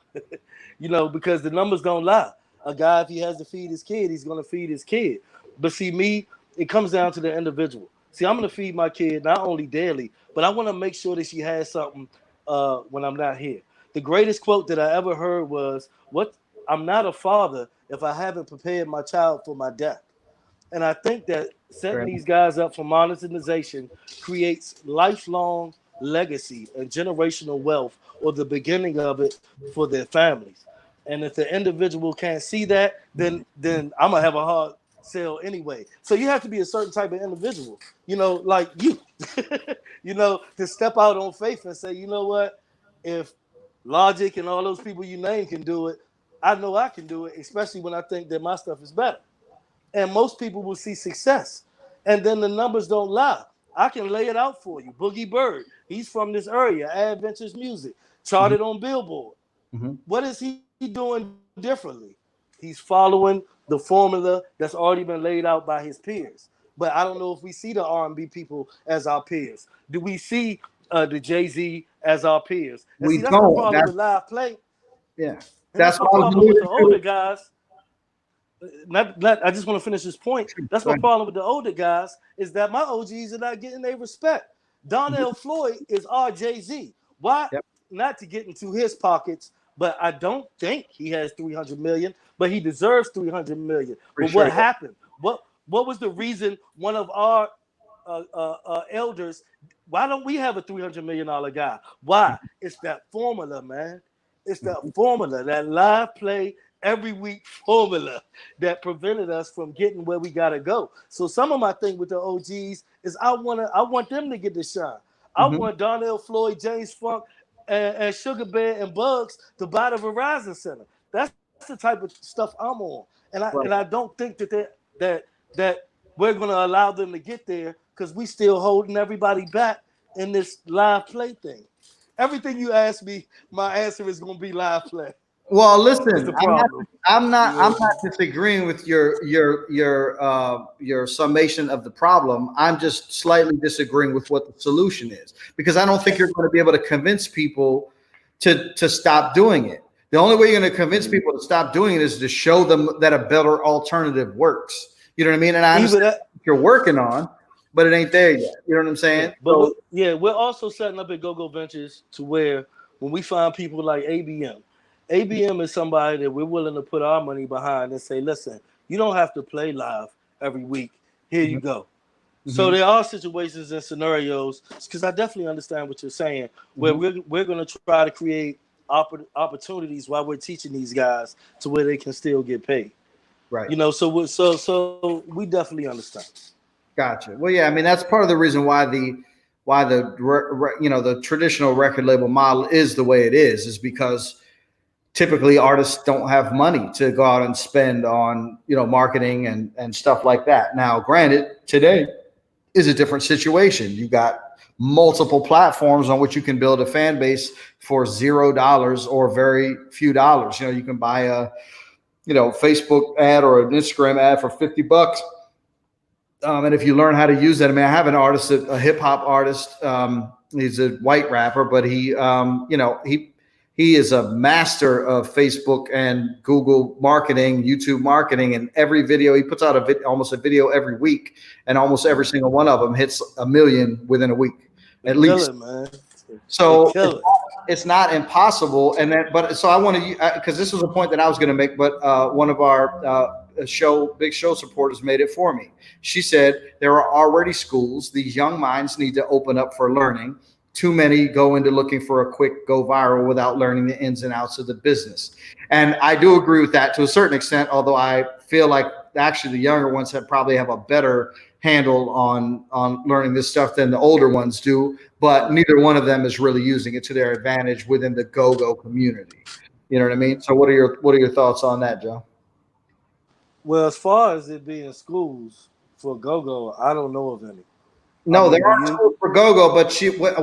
because the numbers don't lie. A guy, if he has to feed his kid, he's going to feed his kid. But see, it comes down to the individual. See, I'm going to feed my kid not only daily, but I want to make sure that she has something when I'm not here. The greatest quote that I ever heard was, I'm not a father if I haven't prepared my child for my death. And I think that setting these guys up for monetization creates lifelong legacy and generational wealth, or the beginning of it, for their families. And if the individual can't see that, then I'm gonna have a hard sell anyway. So you have to be a certain type of individual, like you, to step out on faith and say, you know what, if Logic and all those people you name can do it, I know I can do it, especially when I think that my stuff is better. And most people will see success. And then the numbers don't lie. I can lay it out for you. Boogie Bird, he's from this area, Adventures Music, charted on Billboard. What is he doing differently? He's following the formula that's already been laid out by his peers. But I don't know if we see the R&B people as our peers. Do we see the Jay-Z as our peers? And we see, that's don't. my problem with live play. Yeah. That's my problem with the older guys. I just want to finish this point. That's my problem with the older guys, is that my OGs are not getting their respect. Donnell Floyd is our Jay-Z. Why? Yep. Not to get into his pockets, but I don't think he has 300 million, but he deserves 300 million. But what happened? What was the reason one of our elders, why don't we have a $300 million guy? Why? It's that formula, man. It's that formula, that live play every week formula that prevented us from getting where we gotta go. So some of my thing with the OGs is I want them to get the shine. I want Donnell Floyd, James Funk, and Sugar Bear and Bugs to buy the Verizon Center. That's the type of stuff I'm on, and I don't think that we're gonna allow them to get there, because we still holding everybody back in this live play thing. Everything you ask me, my answer is gonna be live play. Well, listen, I'm not disagreeing with your summation of the problem. I'm just slightly disagreeing with what the solution is, because I don't think you're going to be able to convince people to stop doing it. The only way you're going to convince people to stop doing it is to show them that a better alternative works. You know what I mean? And I understand what you're working on, but it ain't there yet. You know what I'm saying? But we're also setting up at GOGO Ventures to where when we find people like ABM. ABM is somebody that we're willing to put our money behind and say, listen, you don't have to play live every week. Here you go. So there are situations and scenarios, because I definitely understand what you're saying, where we're going to try to create opportunities while we're teaching these guys to where they can still get paid. Right. You know, so we definitely understand. Gotcha. Well, yeah, I mean that's part of the reason why the traditional record label model is the way it is because typically artists don't have money to go out and spend on marketing and stuff like that. Now, granted, today is a different situation. You got multiple platforms on which you can build a fan base for $0 or very few dollars. You can buy a Facebook ad or an Instagram ad for $50. And if you learn how to use that, I mean, I have an artist, a hip hop artist. He's a white rapper, but he is a master of Facebook and Google marketing, YouTube marketing, and every video he puts out almost a video every week, and almost every single one of them hits 1 million within a week, at least. Man. So it's not impossible. And then, so I want to, because this was a point that I was going to make, but one of our big show supporters made it for me. She said there are already schools. These young minds need to open up for learning. Too many go into looking for a quick go viral without learning the ins and outs of the business. And I do agree with that to a certain extent, although I feel like actually the younger ones probably have a better handle on learning this stuff than the older ones do, but neither one of them is really using it to their advantage within the go-go community. You know what I mean? So what are your thoughts on that, Joe? Well, as far as it being schools for go-go, I don't know of any. No, there are schools for go-go, but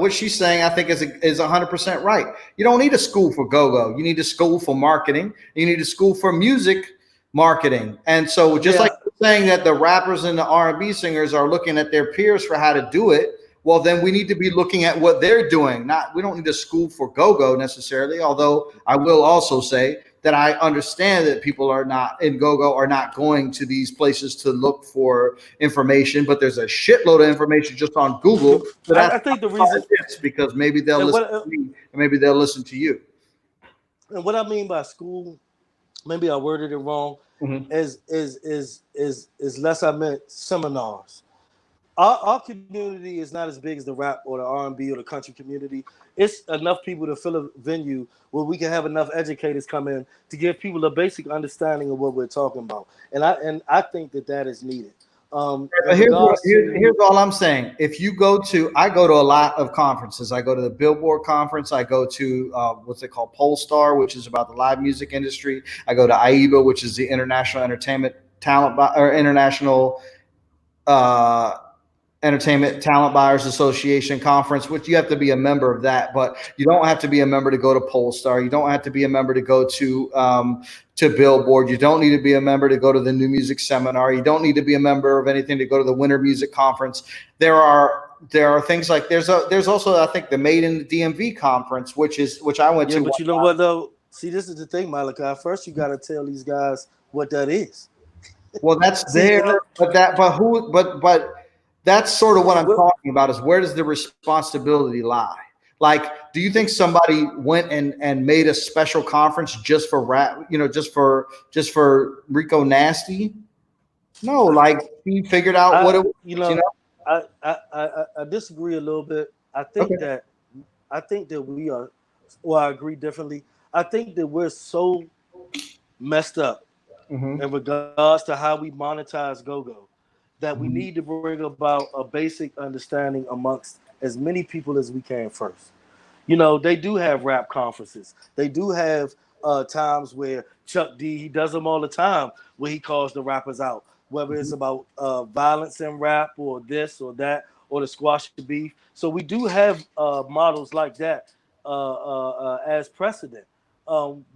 what she's saying, I think, is 100% right. You don't need a school for go-go. You need a school for marketing. You need a school for music marketing. And so just like you're saying that the rappers and the R&B singers are looking at their peers for how to do it, well, then we need to be looking at what they're doing. We don't need a school for go-go necessarily, although I will also say that I understand that people are not in go-go are not going to these places to look for information, but there's a shitload of information just on Google. So I think the reason is because maybe they'll listen to me and maybe they'll listen to you. And what I mean by school, maybe I worded it wrong, is less I meant seminars. Our community is not as big as the rap or the R&B or the country community. It's enough people to fill a venue where we can have enough educators come in to give people a basic understanding of what we're talking about. And I think that is needed. Here's all I'm saying. If you I go to a lot of conferences. I go to the Billboard conference. I go to what's it called, Polestar, which is about the live music industry. I go to AIBA, which is the International Entertainment Entertainment Talent Buyers Association conference, which you have to be a member of that, but you don't have to be a member to go to Polestar. You don't have to be a member to go to Billboard. You don't need to be a member to go to the New Music Seminar. You don't need to be a member of anything to go to the Winter Music Conference. There are things like there's also, I think, the Made in the DMV conference, which I went to. But you know what though? See, this is the thing, Malachi. First, you got to tell these guys what that is. Well, that's there, but that's sort of what I'm talking about is where does the responsibility lie? Like, do you think somebody went and made a special conference just for rap, just for Rico Nasty? No, like he figured out what it was. I disagree a little bit. I think that we are, well, I agree differently. I think that we're so messed up in regards to how we monetize go-go that we need to bring about a basic understanding amongst as many people as we can first. They do have rap conferences. They do have times where Chuck D, he does them all the time, where he calls the rappers out, whether it's about violence in rap or this or that, or the squash the beef. So we do have models like that as precedent.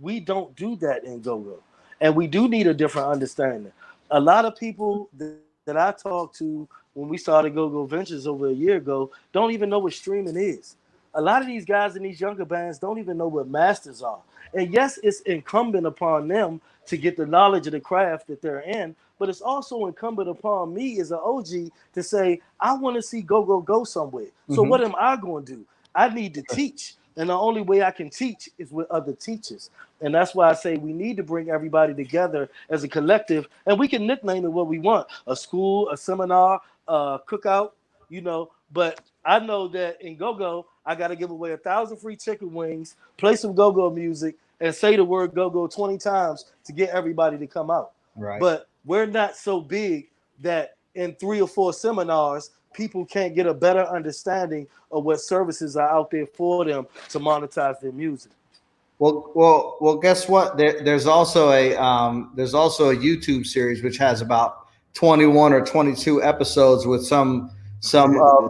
We don't do that in go-go. And we do need a different understanding. A lot of people that I talked to when we started GOGO Ventures over a year ago don't even know what streaming is. A lot of these guys in these younger bands don't even know what masters are. And yes, it's incumbent upon them to get the knowledge of the craft that they're in, but it's also incumbent upon me as an OG to say, I want to see GOGO go somewhere. So what am I going to do? I need to teach. And the only way I can teach is with other teachers. And that's why I say we need to bring everybody together as a collective. And we can nickname it what we want: a school, a seminar, a cookout, you know. But I know that in GoGo, I got to give away 1,000 free chicken wings, play some GoGo music, and say the word GoGo 20 times to get everybody to come out. Right. But we're not so big that in 3 or 4 seminars, people can't get a better understanding of what services are out there for them to monetize their music. Well. Guess what? There's also a YouTube series which has about 21 or 22 episodes with some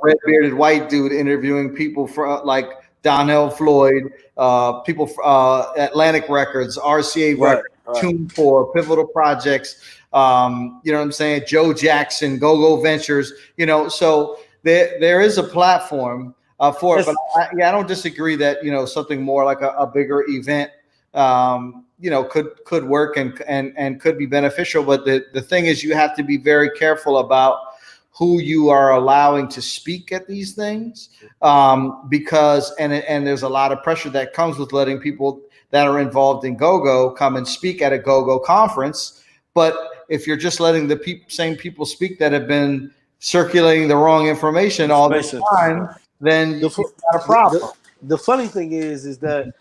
red bearded white dude interviewing people for like Donnell Floyd, people Atlantic Records, RCA Right, Records, right. Tune for Pivotal Projects. You know what I'm saying? Joe Jackson, GOGO Ventures. You know, so there is a platform for it. But I don't disagree that something more like a bigger event could work and could be beneficial. But the thing is, you have to be very careful about who you are allowing to speak at these things, because there's a lot of pressure that comes with letting people that are involved in GoGo come and speak at a GoGo conference. But if you're just letting the same people speak that have been circulating the wrong information all this time, then you've got a problem. The funny thing is that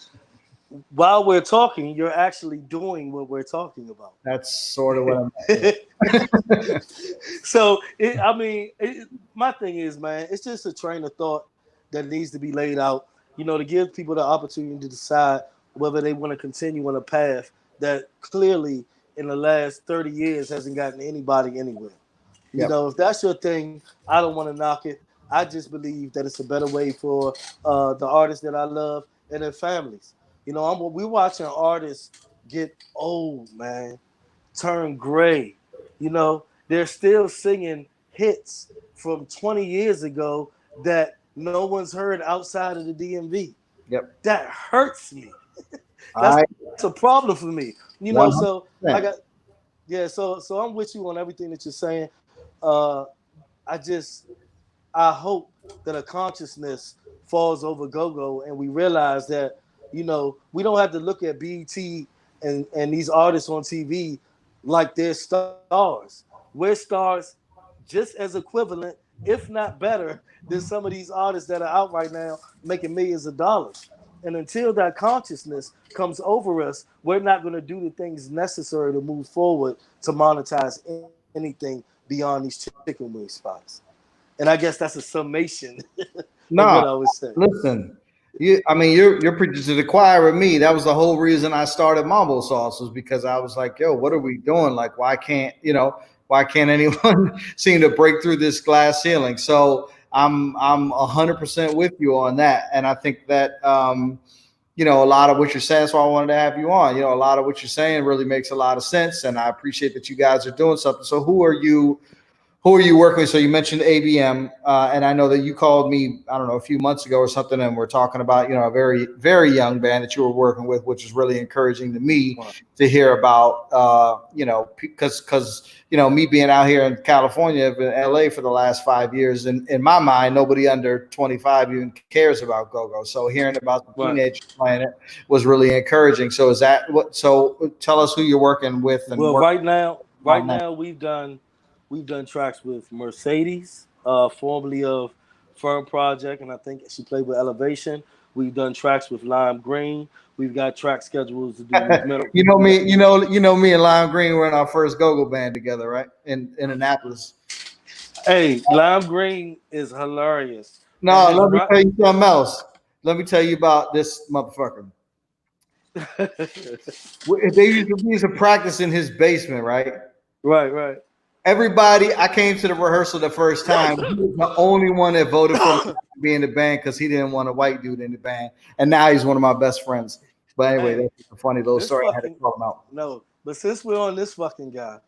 while we're talking, you're actually doing what we're talking about. That's sort of what I'm. So, my thing is, man, it's just a train of thought that needs to be laid out, to give people the opportunity to decide whether they want to continue on a path that clearly in the last 30 years hasn't gotten anybody anywhere. Yep. If that's your thing, I don't want to knock it. I just believe that it's a better way for the artists that I love and their families. We're watching artists get old, man, turn gray. They're still singing hits from 20 years ago that no one's heard outside of the DMV. Yep. That hurts me. That's a problem for me. So I got, yeah. So I'm with you on everything that you're saying. I hope that a consciousness falls over GoGo and we realize that, we don't have to look at BET and these artists on TV like they're stars. We're stars just as equivalent, if not better, than some of these artists that are out right now making millions of dollars. And until that consciousness comes over us, we're not going to do the things necessary to move forward to monetize anything beyond these chicken wing spots. And I guess that's a summation of what I was saying. Listen, you're preaching to the choir with me. That was the whole reason I started Mambo Sauce, was because I was like, yo, what are we doing? Like, why can't anyone seem to break through this glass ceiling? So I'm 100% with you on that. And I think that, a lot of what you're saying, that's why I wanted to have you on. A lot of what you're saying really makes a lot of sense. And I appreciate that you guys are doing something. So who are you working with? So you mentioned ABM, and I know that you called me, I don't know, a few months ago or something, and we're talking about, a very, very young band that you were working with, which is really encouraging to me to hear about, because, me being out here in California, I've been in LA for the last 5 years, and in my mind, nobody under 25 even cares about GoGo. So hearing about the teenagers playing it was really encouraging. So so tell us who you're working with. And right now we've done tracks with Mercedes, formerly of Firm Project, and I think she played with Elevation. We've done tracks with Lime Green. We've got track schedules to do with Middle. me and Lime Green were in our first GoGo band together, right? In Annapolis. Hey, Lime Green is hilarious. No, let me tell you something else. Let me tell you about this motherfucker. They used to practice in his basement, right? Right. Everybody, I came to the rehearsal the first time. He was the only one that voted for me to be in the band because he didn't want a white dude in the band. And now he's one of my best friends. But anyway, that's a funny little story I had to talk about. No, but since we're on this fucking guy,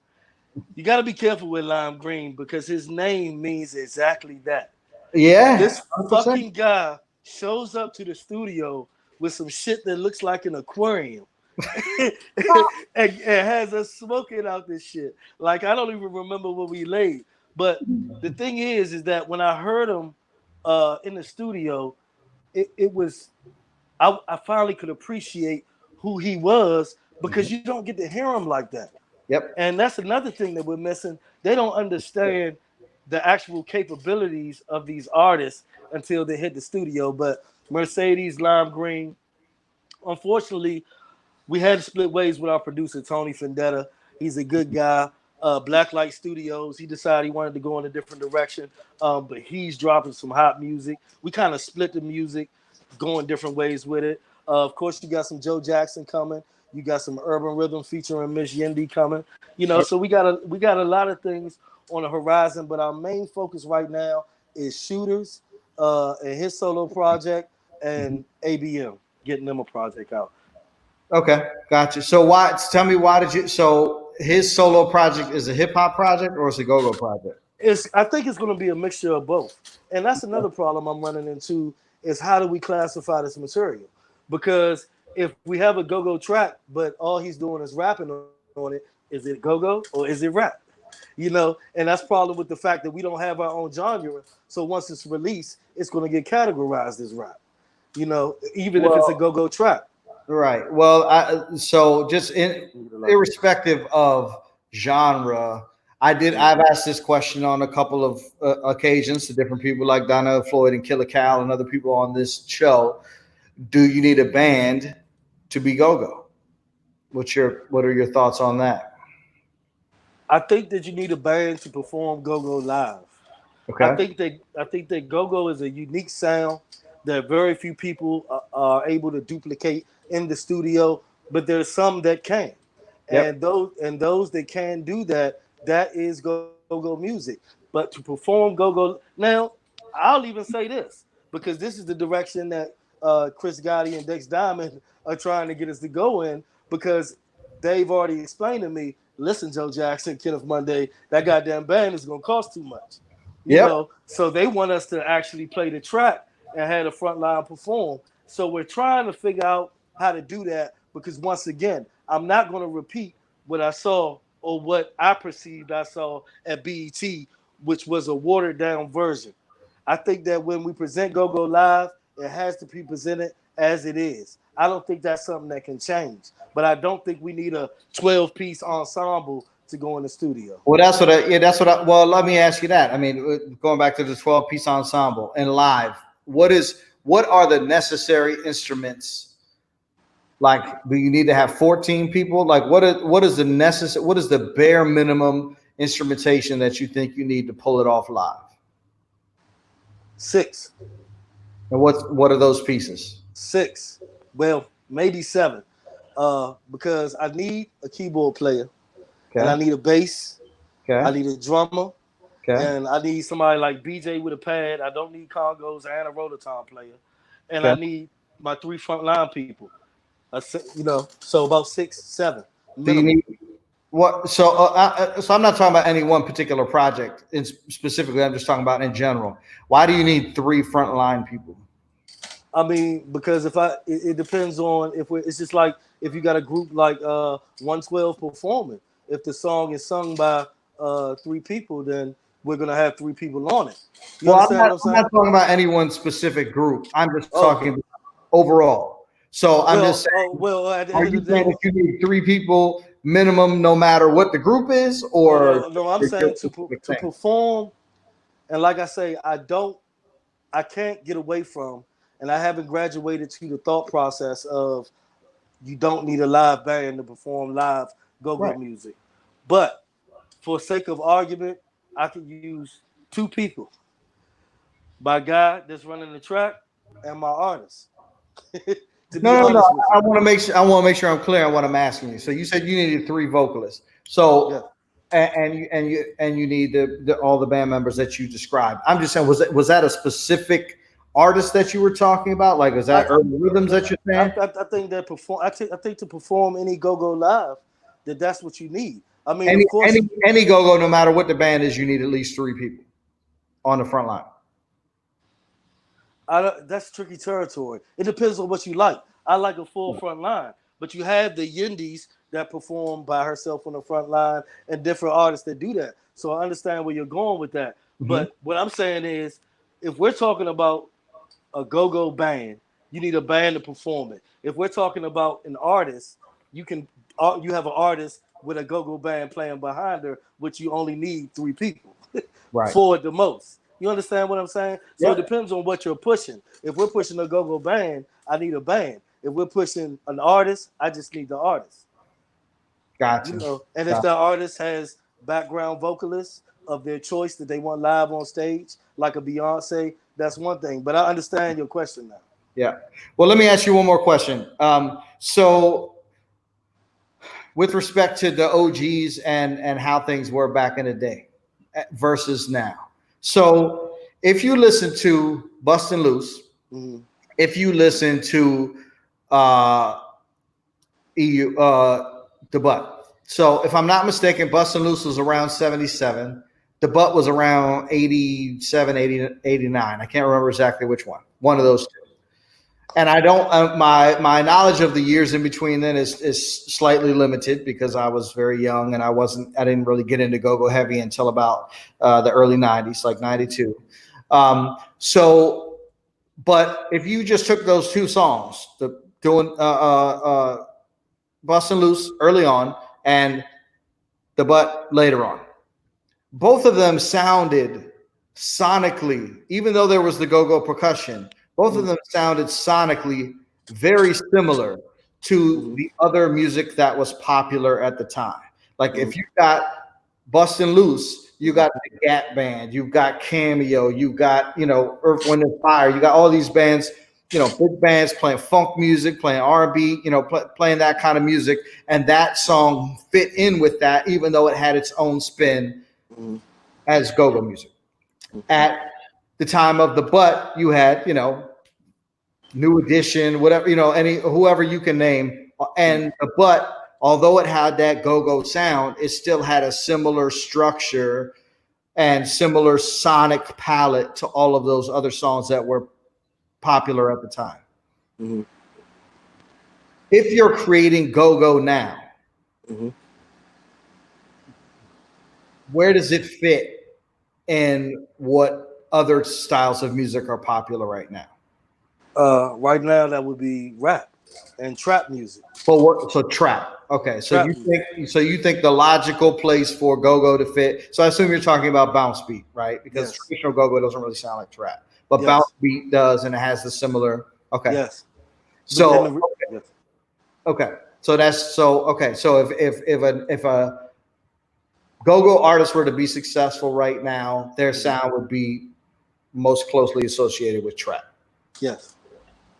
you got to be careful with Lime Green because his name means exactly that. Yeah. This 100%. Fucking guy shows up to the studio with some shit that looks like an aquarium. and has us smoking out this shit. Like, I don't even remember what we laid. But the thing is that when I heard him in the studio, it was I finally could appreciate who he was because Mhm. you don't get to hear him like that. Yep. And that's another thing that we're missing. They don't understand the actual capabilities of these artists until they hit the studio. But Mercedes Lime Green, unfortunately, we had to split ways with our producer Tony Fendetta. He's a good guy. Blacklight Studios. He decided he wanted to go in a different direction, but he's dropping some hot music. We kind of split the music, going different ways with it. Of course, you got some Joe Jackson coming. You got some Urban Rhythm featuring Miss Yendi coming. You know, so we got a lot of things on the horizon. But our main focus right now is Shooters and his solo project Mhm. and ABM getting them a project out. Okay, gotcha. So why? Tell me why did you? So his solo project is a hip hop project or is it a go-go project? I think it's going to be a mixture of both, and that's another problem I'm running into is how do we classify this material? Because if we have a go-go track, but all he's doing is rapping on it, is it go-go or is it rap? You know, and that's problem with the fact that we don't have our own genre. So once it's released, it's going to get categorized as rap. You know, even if it's a Well, go-go track. right. Well, so just irrespective of genre, I've asked this question on a couple of occasions to different people like Donna Floyd and Killer Cal and other people on this show. Do you need a band to be go-go? What are your thoughts on that? I think that you need a band to perform go-go live. Okay. I think that go-go is a unique sound that very few people are able to duplicate in the studio, but there's some that can. Yep. And those that can do that, that is go-go music. But to perform go-go now, I'll even say this because this is the direction that Chris Gotti and Dex Diamond are trying to get us to go in because they've already explained to me, listen, Joe Jackson, Kenneth Monday, that goddamn band is gonna cost too much. You Yep. know, so they want us to actually play the track and have the front line perform. So we're trying to figure out how to do that because once again, I'm not going to repeat what I saw or what I perceived I saw at BET, which was a watered down version. I think that when we present GoGo Live, it has to be presented as it is. I don't think that's something that can change. But I don't think we need a 12-piece ensemble to go in the studio. Well, that's what well, let me ask you that. I mean, going back to the 12-piece ensemble and live, what are the necessary instruments? Like, do you need to have 14 people? Like, what is the bare minimum instrumentation that you think you need to pull it off live? 6. And what are those pieces? 6. Well, maybe 7. Because I need a keyboard player and I Okay. need a bass. I Okay. need a drummer Okay. and I need somebody like BJ with a pad. I don't need congos and a rototom player. And I Okay. need my 3 frontline people. So about 6, 7 Do you minimum. need what? So I'm not talking about any one particular project specifically. I'm just talking about in general. Why do you need three frontline people? I mean, because it depends on if it's just like if you got a group like 112 performing. If the song is sung by 3 people, then we're gonna have 3 people on it. You Well, understand what I'm I'm not saying? talking about any one specific group. I'm just Oh, talking okay. about overall. So I'm just saying, Well, at the are end of you the day, saying that you need three people minimum, no matter what the group is, no, or no, no. I'm it's your saying specific to thing? perform, and like I say, I can't get away from, and I haven't graduated to the thought process of you don't need a live band to perform live go-go Right. music. But for sake of argument, I could use 2 people. My guy that's running the track and my artist. To be No, no, no. honest with you. I want to make sure. I want to make sure I'm clear on what I'm asking you. So you said you needed three vocalists. So Yeah. and you need all the band members that you described. I'm just saying, was that a specific artist that you were talking about? Like, was I that Urban Rhythms that you're I, saying? I, I think that I think to perform any go-go live, that's what you need. I mean, Any of course, any go-go, no matter what the band is, you need at least three people on the front line. that's tricky territory. It depends on what you like. I like a full front line, but you have the Yindies that perform by herself on the front line and different artists that do that. So I understand where you're going with that. Mm-hmm. But what I'm saying is, if we're talking about a go-go band, you need a band to perform it. If we're talking about an artist, you can you have an artist with a go-go band playing behind her, which you only need 3 people Right. for the most. You understand what I'm saying? So it Yep. depends on what you're pushing. If we're pushing a go-go band, I need a band. If we're pushing an artist, I just need the artist. You Gotcha. know, and if Gotcha. the artist has background vocalists of their choice that they want live on stage, like a Beyonce, that's one thing. But I understand your question now. Yeah. Well, let me ask you one more question. So with respect to the OGs and how things were back in the day versus now. So if you listen to Bustin' Loose, Mm-hmm. if you listen to uh, the Butt. So if I'm not mistaken, Bustin' Loose was around 77. The Butt was around 87, 80, 89. I can't remember exactly which one. One of those two. And I don't my knowledge of the years in between then is slightly limited because I was very young and I didn't really get into go-go heavy until about the early 90s, like 92. So but if you just took those two songs, the doing Bustin' Loose early on and the Butt later on, both of them sounded sonically, even though there was the go-go percussion, both of them sounded sonically very similar to Mm-hmm. the other music that was popular at the time. Like Mm-hmm. if you got Bustin' Loose, you Mm-hmm. got the Gap Band, you've got Cameo, you got, Earth, Wind and Fire, you got all these bands, big bands playing funk music, playing R&B, playing that kind of music, and that song fit in with that, even though it had its own spin Mm-hmm. as go-go music. At the time of the Butt, you had, New Edition, whatever, any whoever you can name. And the Butt, although it had that go-go sound, it still had a similar structure and similar sonic palette to all of those other songs that were popular at the time. Mm-hmm. If you're creating go-go now, Mm-hmm. where does it fit in what other styles of music are popular right now? Right now, that would be rap and trap music. But what? So trap. Okay. So Trap you music. think? So you think the logical place for go-go to fit? So I assume you're talking about bounce beat, right? Because Yes. traditional go-go doesn't really sound like trap, but bounce Yes. beat does, and it has the similar. Okay. Yes. And So the, yes. okay. So that's so okay. So if a go-go artist were to be successful right now, their sound would be most closely associated with trap. Yes.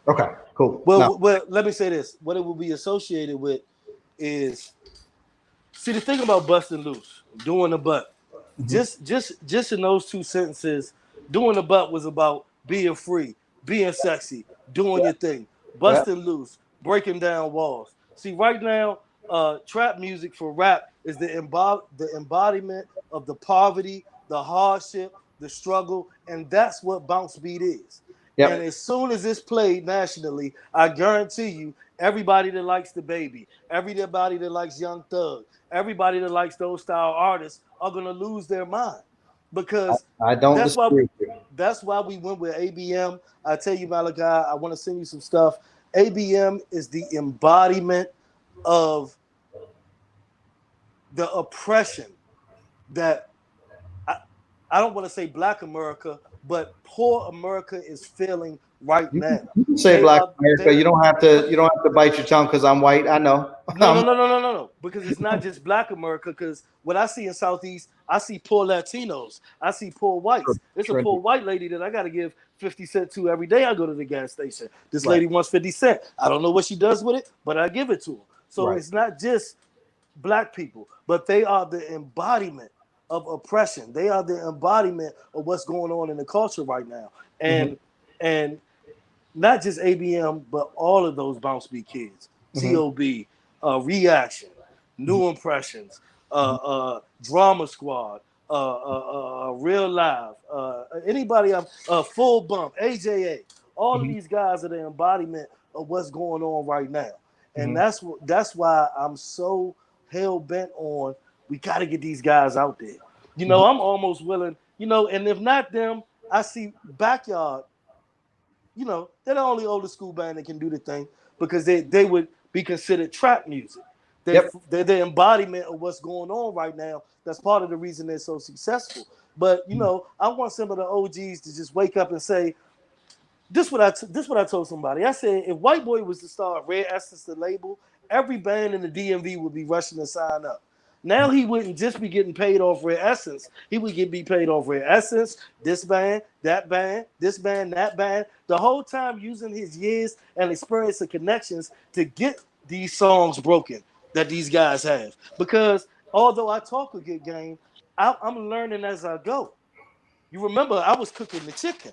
Okay. Cool. No. Well, let me say this. What it will be associated with is, see, the thing about busting loose, doing the butt. Just in those 2 sentences, doing the butt was about being free, being sexy, doing your thing, Yeah. busting loose, breaking down walls. See, right now, trap music for rap is the embodiment of the poverty, the hardship, the struggle, and that's what bounce beat is. And Yep. as soon as it's played nationally, I guarantee you, everybody that likes the baby, everybody that likes Young Thug, everybody that likes those style artists are gonna lose their mind, because I don't that's why disagree with you. that's why we went with ABM. I tell you, Malachi, I want to send you some stuff. ABM is the embodiment of the oppression that I, I don't want to say Black America, but poor America is feeling right now. You can say They Black are America. they You don't have to. You don't have to bite your tongue because I'm white. I know. no. Because it's not just Black America. Because what I see in Southeast, I see poor Latinos. I see poor whites. It's a True. poor white lady that I got to give 50 cents to every day I go to the gas station. This Right. lady wants 50 cents. I don't know what she does with it, but I give it to her. So Right. it's not just Black people, but they are the embodiment of oppression. They are the embodiment of what's going on in the culture right now. Mm-hmm. And not just ABM, but all of those bounce beat kids. Mm-hmm. TOB, Reaction, New Impressions, Drama Squad, Real Live, anybody, Full Bump, AJA. All of Mm-hmm. these guys are the embodiment of what's going on right now, and Mm-hmm. that's why I'm so hell bent on, we got to get these guys out there. Mm-hmm. I'm almost willing, and if not them, I see Backyard you know, they're the only older school band that can do the thing because they would be considered trap music. Yep. They're the embodiment of what's going on right now. That's part of the reason they're so successful. But you know, I want some of the OGs to just wake up and say, this what I told somebody. I said if White Boy was to start Red Essence the label, every band in the DMV would be rushing to sign up. Now he wouldn't just be getting paid off Red Essence. He would be paid off Red Essence, this band, that band, this band, that band. The whole time using his years and experience and connections to get these songs broken that these guys have. Because although I talk a good game, I'm learning as I go. You remember I was cooking the chicken,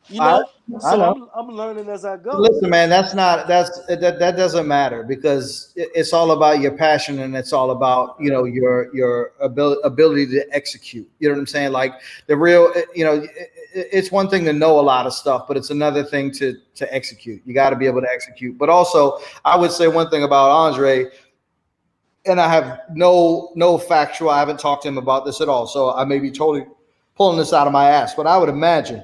you I know, I so know. I'm learning as I go. Listen, man, that doesn't matter because it's all about your passion and it's all about your ability to execute. You know what I'm saying? Like the real, it's one thing to know a lot of stuff, but it's another thing to execute. You got to be able to execute. But also, I would say one thing about Andre, and I have no factual. I haven't talked to him about this at all, so I may be totally pulling this out of my ass. But I would imagine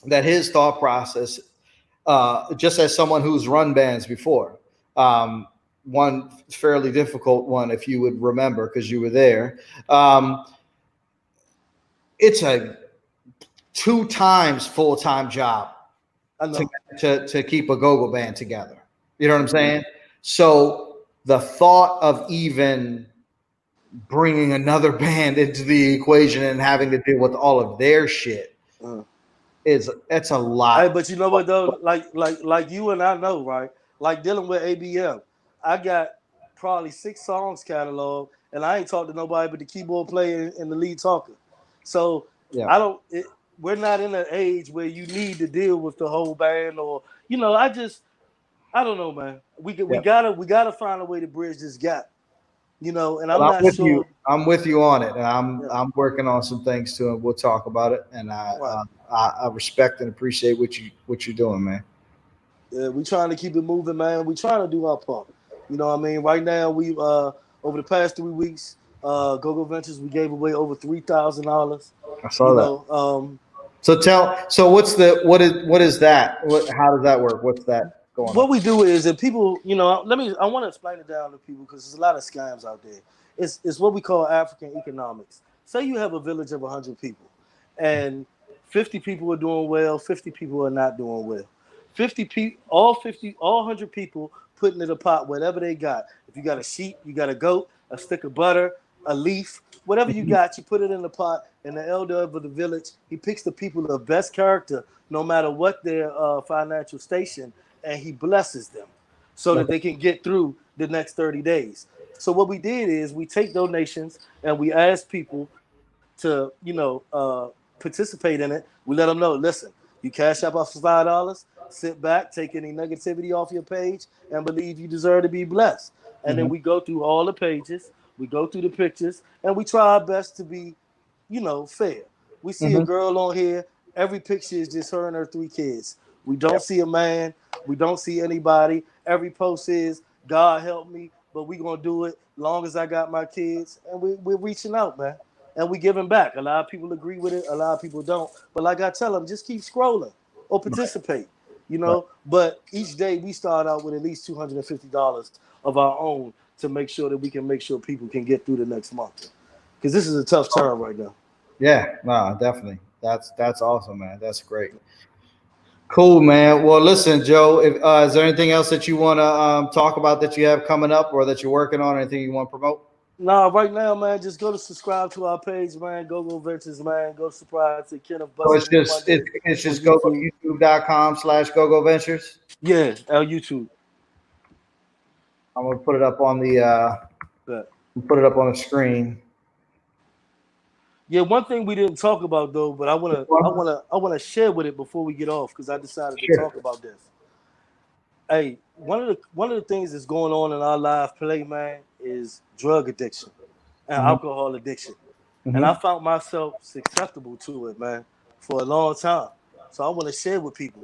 that his thought process, just as someone who's run bands before, one fairly difficult one, if you would remember, because you were there. It's a 2 times full-time job I know. to keep a go-go band together. You know what I'm saying? So the thought of even bringing another band into the equation and having to deal with all of their shit Uh, it's a Hey, lot. but you know what though? Like you and I know, right? Like dealing with ABM, I got probably 6 songs catalog, and I ain't talked to nobody but the keyboard player and the lead talker. So Yeah. I don't. We're not in an age where you need to deal with the whole band, or you know. I don't know, man. Yeah. We gotta find a way to bridge this gap, you know. And Well, I'm I'm not with you. sure. I'm with you on it, and Yeah, I'm working on some things too, and we'll talk about it. And right. I respect and appreciate what you're doing, man. Yeah, we trying to keep it moving, man. We trying to do our part. You know what I mean? Right now, we over the past 3 weeks, GoGo Ventures, we gave away over $3,000. I You saw that. know, So what is that? How does that work? What's that going on? what we do is, if people, you know, I want to explain it down to people because there's a lot of scams out there. It's what we call African economics. Say you have a village of 100 people, and 50 people are doing well, 50 people are not doing well. 50 people, all 100 people putting in a pot whatever they got. If you got a sheep, you got a goat, a stick of butter, a leaf, whatever you got, you put it in the pot, and the elder of the village, he picks the people of best character, no matter what their financial station, and he blesses them so that Okay. they can get through the next 30 days. So what we did is we take donations and we ask people to, participate in it. We let them know, listen, you cash up off for $5, sit back, take any negativity off your page, and believe you deserve to be blessed. And then Hmm. we go through all the pages, we go through the pictures, and we try our best to be, fair. We see a Hmm. girl on here, every picture is just her and her 3 kids. We don't Yep. see a man, we don't see anybody. Every post is, God help me, but we gonna do it long as I got my kids. And we're reaching out, man. And we giving back. A lot of people agree with it, a lot of people don't. But like I tell them, just keep scrolling or Right. participate, Right. But each day we start out with at least $250 of our own to make sure that we can make sure people can get through the next month. Because this is a tough time right now. Yeah. No, definitely. That's awesome, man. That's great. Cool, man. Well, listen, Joe. If is there anything else that you want to talk about that you have coming up or that you're working on? Anything you want to promote? Nah, right now, man, just go to subscribe to our page, man. GoGo Ventures, man. Go subscribe to Kenneth So Busting in Monday it's on just go to YouTube. youtube.com/GoGo Ventures. Yeah, our YouTube. I'm gonna put it up on But put it up on the screen. yeah, one thing we didn't talk about though, but I wanna share with it before we get off because I decided to Sure. talk about this. Hey, one of the things that's going on in our live play, man, is drug addiction and Hmm. alcohol addiction. And I Hmm. found myself susceptible to it, man, for a long time. So I want to share with people.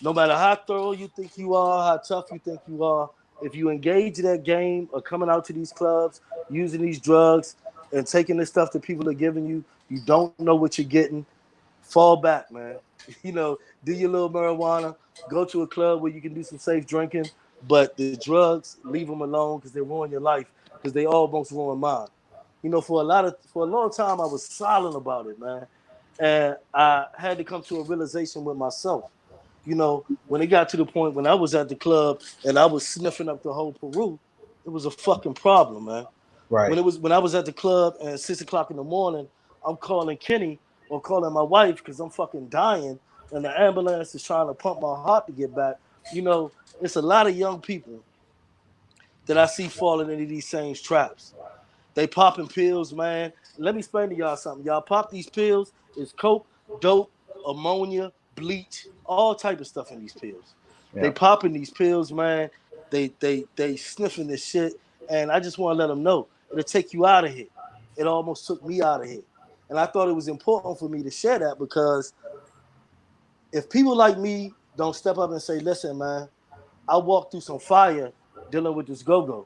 No matter how thorough you think you are, how tough you think you are, if you engage in that game or coming out to these clubs, using these drugs and taking this stuff that people are giving you, you don't know what you're getting. fall back, man. You know, do your little marijuana, go to a club where you can do some safe drinking, but the drugs, leave them alone because they ruin your life, because they almost ruin mine. You know, for a long time, I was silent about it, man, and I had to come to a realization with myself. You know, when it got to the point when I was at the club and I was sniffing up the whole Peru, it was a fucking problem, man. Right. When I was at the club at 6 o'clock in the morning, I'm calling Kenny or calling my wife because I'm fucking dying, and the ambulance is trying to pump my heart to get back. You know, it's a lot of young people that I see falling into these same traps. They popping pills, man. Let me explain to y'all something. Y'all pop these pills. It's coke, dope, ammonia, bleach, all type of stuff in these pills. They Yeah. popping these pills, man. They sniffing this shit, and I just want to let them know it'll take you out of here. It almost took me out of here, and I thought it was important for me to share that because if people like me don't step up and say, "Listen, man, I walked through some fire dealing with this go-go,"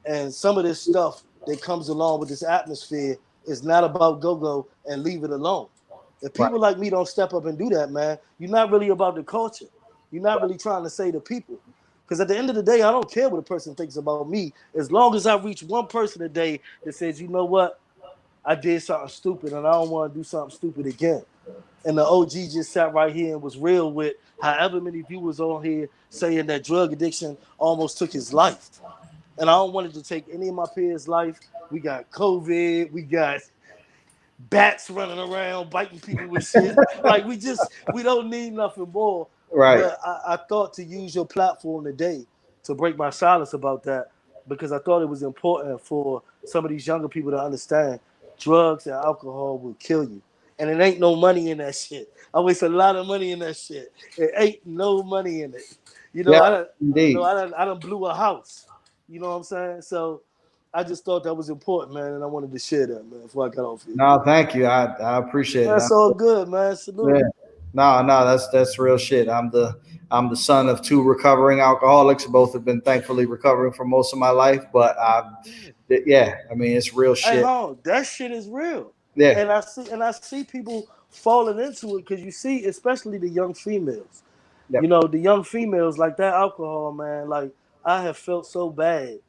and some of this stuff that comes along with this atmosphere is not about go-go, and leave it alone. If Right. people like me don't step up and do that, man, you're not really about the culture. You're not really trying to say to people. Because at the end of the day, I don't care what a person thinks about me. As long as I reach one person a day that says, you know what, I did something stupid and I don't want to do something stupid again. And the OG just sat right here and was real with however many viewers on here saying that drug addiction almost took his life. And I don't want it to take any of my peers' life. We got COVID. We got bats running around biting people with shit. Like we don't need nothing more. Right. But I thought to use your platform today to break my silence about that because I thought it was important for some of these younger people to understand drugs and alcohol will kill you. And it ain't no money in that shit. I waste a lot of money in that shit. It ain't no money in it. You know, Yeah. you know, Indeed. I done blew a house. You know what I'm saying? So I just thought that was important, man, and I wanted to share that, man, before I got off here. No, thank you. I appreciate it. That's all good, man. Salute. Yeah. No, no, that's real shit. I'm the son of two recovering alcoholics. Both have been thankfully recovering for most of my life, but yeah, I mean it's real Hey, shit. home, that shit is real. Yeah. And I see people falling into it because you see, especially the young females. You Yep. know, the young females like that alcohol, man. Like I have felt so bad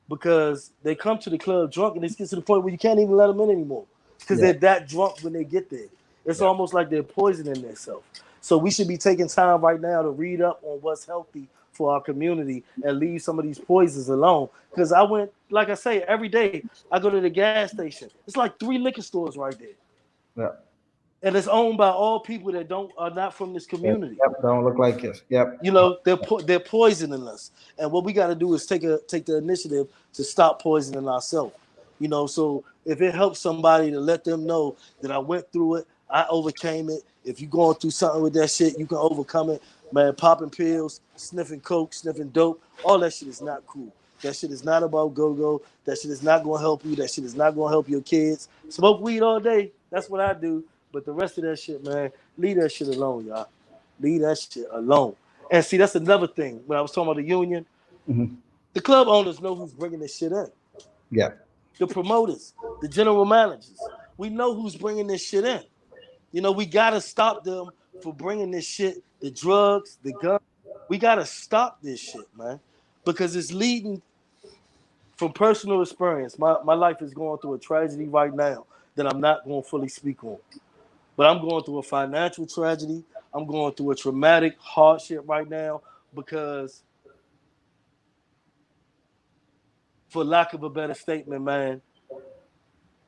because they come to the club drunk and it gets to the point where you can't even let them in anymore because Yeah. they're that drunk when they get there. It's Yeah. almost like they're poisoning themselves. So we should be taking time right now to read up on what's healthy for our community and leave some of these poisons alone. Because I went, like I say, every day I go to the gas station. It's like 3 liquor stores right there, Yeah. and it's owned by all people that don't are not from this community. Yep. Don't look like this. Yep. You know, they're poisoning us, and what we got to do is take the initiative to stop poisoning ourselves. You know, so if it helps somebody to let them know that I went through it, I overcame it. If you're going through something with that shit, you can overcome it. Man, popping pills, sniffing coke, sniffing dope, all that shit is not cool. That shit is not about go-go. That shit is not going to help you. That shit is not going to help your kids. Smoke weed all day. That's what I do. But the rest of that shit, man, leave that shit alone, y'all. Leave that shit alone. And see, that's another thing. When I was talking about the union, Hmm. the club owners know who's bringing this shit in. Yeah. The promoters, the general managers. We know who's bringing this shit in. You know, we got to stop them for bringing this shit, the drugs, the guns. We got to stop this shit, man, because it's leading from personal experience. My life is going through a tragedy right now that I'm not going to fully speak on. But I'm going through a financial tragedy. I'm going through a traumatic hardship right now because, for lack of a better statement, man,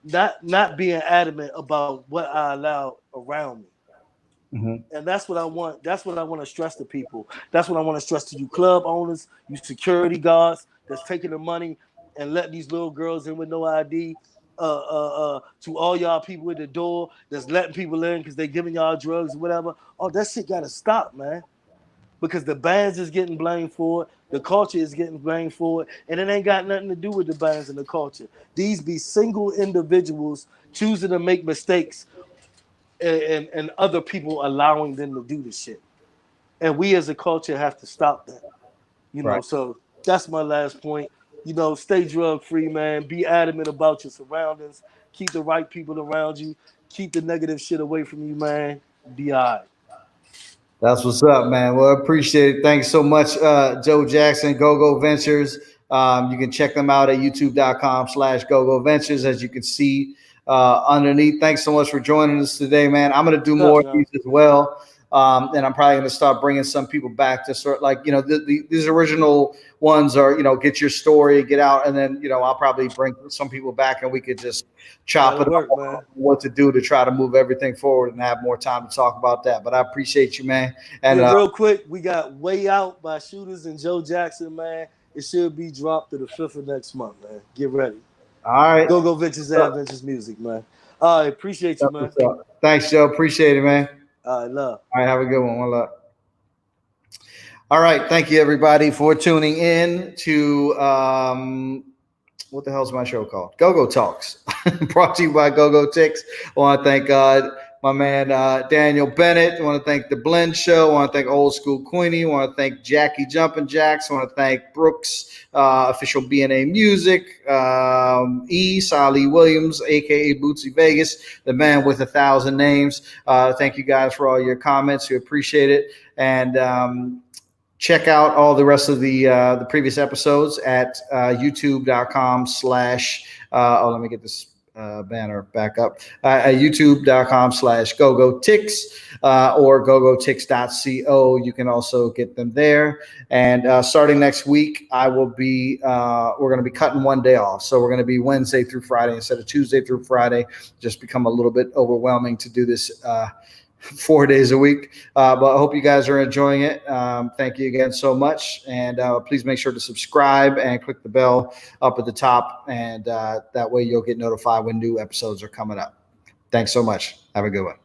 not being adamant about what I allow around me. Hmm. And that's what I want. That's what I want to stress to people. That's what I want to stress to you club owners, you security guards that's taking the money and letting these little girls in with no ID. To all y'all people at the door that's letting people in because they giving y'all drugs or whatever. Oh, that shit gotta stop, man. Because the bands is getting blamed for it, the culture is getting blamed for it, and it ain't got nothing to do with the bands and the culture. These be single individuals choosing to make mistakes and other people allowing them to do the shit. And we as a culture have to stop that. You know, Right. so that's my last point. You know, stay drug free, man. Be adamant about your surroundings. Keep the right people around you. Keep the negative shit away from you, man. Be all right. That's what's up, man. Well, I appreciate it. Thanks so much, Joe Jackson, GOGO Ventures. You can check them out at youtube.com/GOGO Ventures, as you can see underneath. Thanks so much for joining us today, man. I'm going to do more of these as well. And I'm probably going to start bringing some people back to sort of like, these original ones are, get your story, get out. And then, I'll probably bring some people back and we could just chop it up on what to do to try to move everything forward and have more time to talk about that. But I appreciate you, man. And real quick, we got Way Out by Shooters and Joe Jackson, man. It should be dropped to the 5th of next month, man. Get ready. All right. GOGO Ventures Adventures Music, man. All right, appreciate you, man. Thanks, Joe. Appreciate it, man. All right, love. All right, have a good one. One love. All right, thank you everybody for tuning in to what the hell is my show called? Gogotalx, brought to you by GOGOTIX. I want to thank my man Daniel Bennett. I want to thank the Blend Show. I want to thank Old School Queenie. I want to thank Jackie Jumpin' Jacks. I want to thank Brooks, official BNA Music, Sally Williams, aka Bootsy Vegas, the man with 1,000 names. Thank you guys for all your comments. We appreciate it. And check out all the rest of the previous episodes at youtube.com/ let me get this banner back up at youtube.com/GOGOTIX or GOGOTIX.co. You can also get them there. And starting next week, we're going to be cutting one day off. So we're going to be Wednesday through Friday instead of Tuesday through Friday. Just become a little bit overwhelming to do this 4 days a week, but I hope you guys are enjoying it. Thank you again so much, and please make sure to subscribe and click the bell up at the top, and that way you'll get notified when new episodes are coming up. Thanks so much. Have a good one.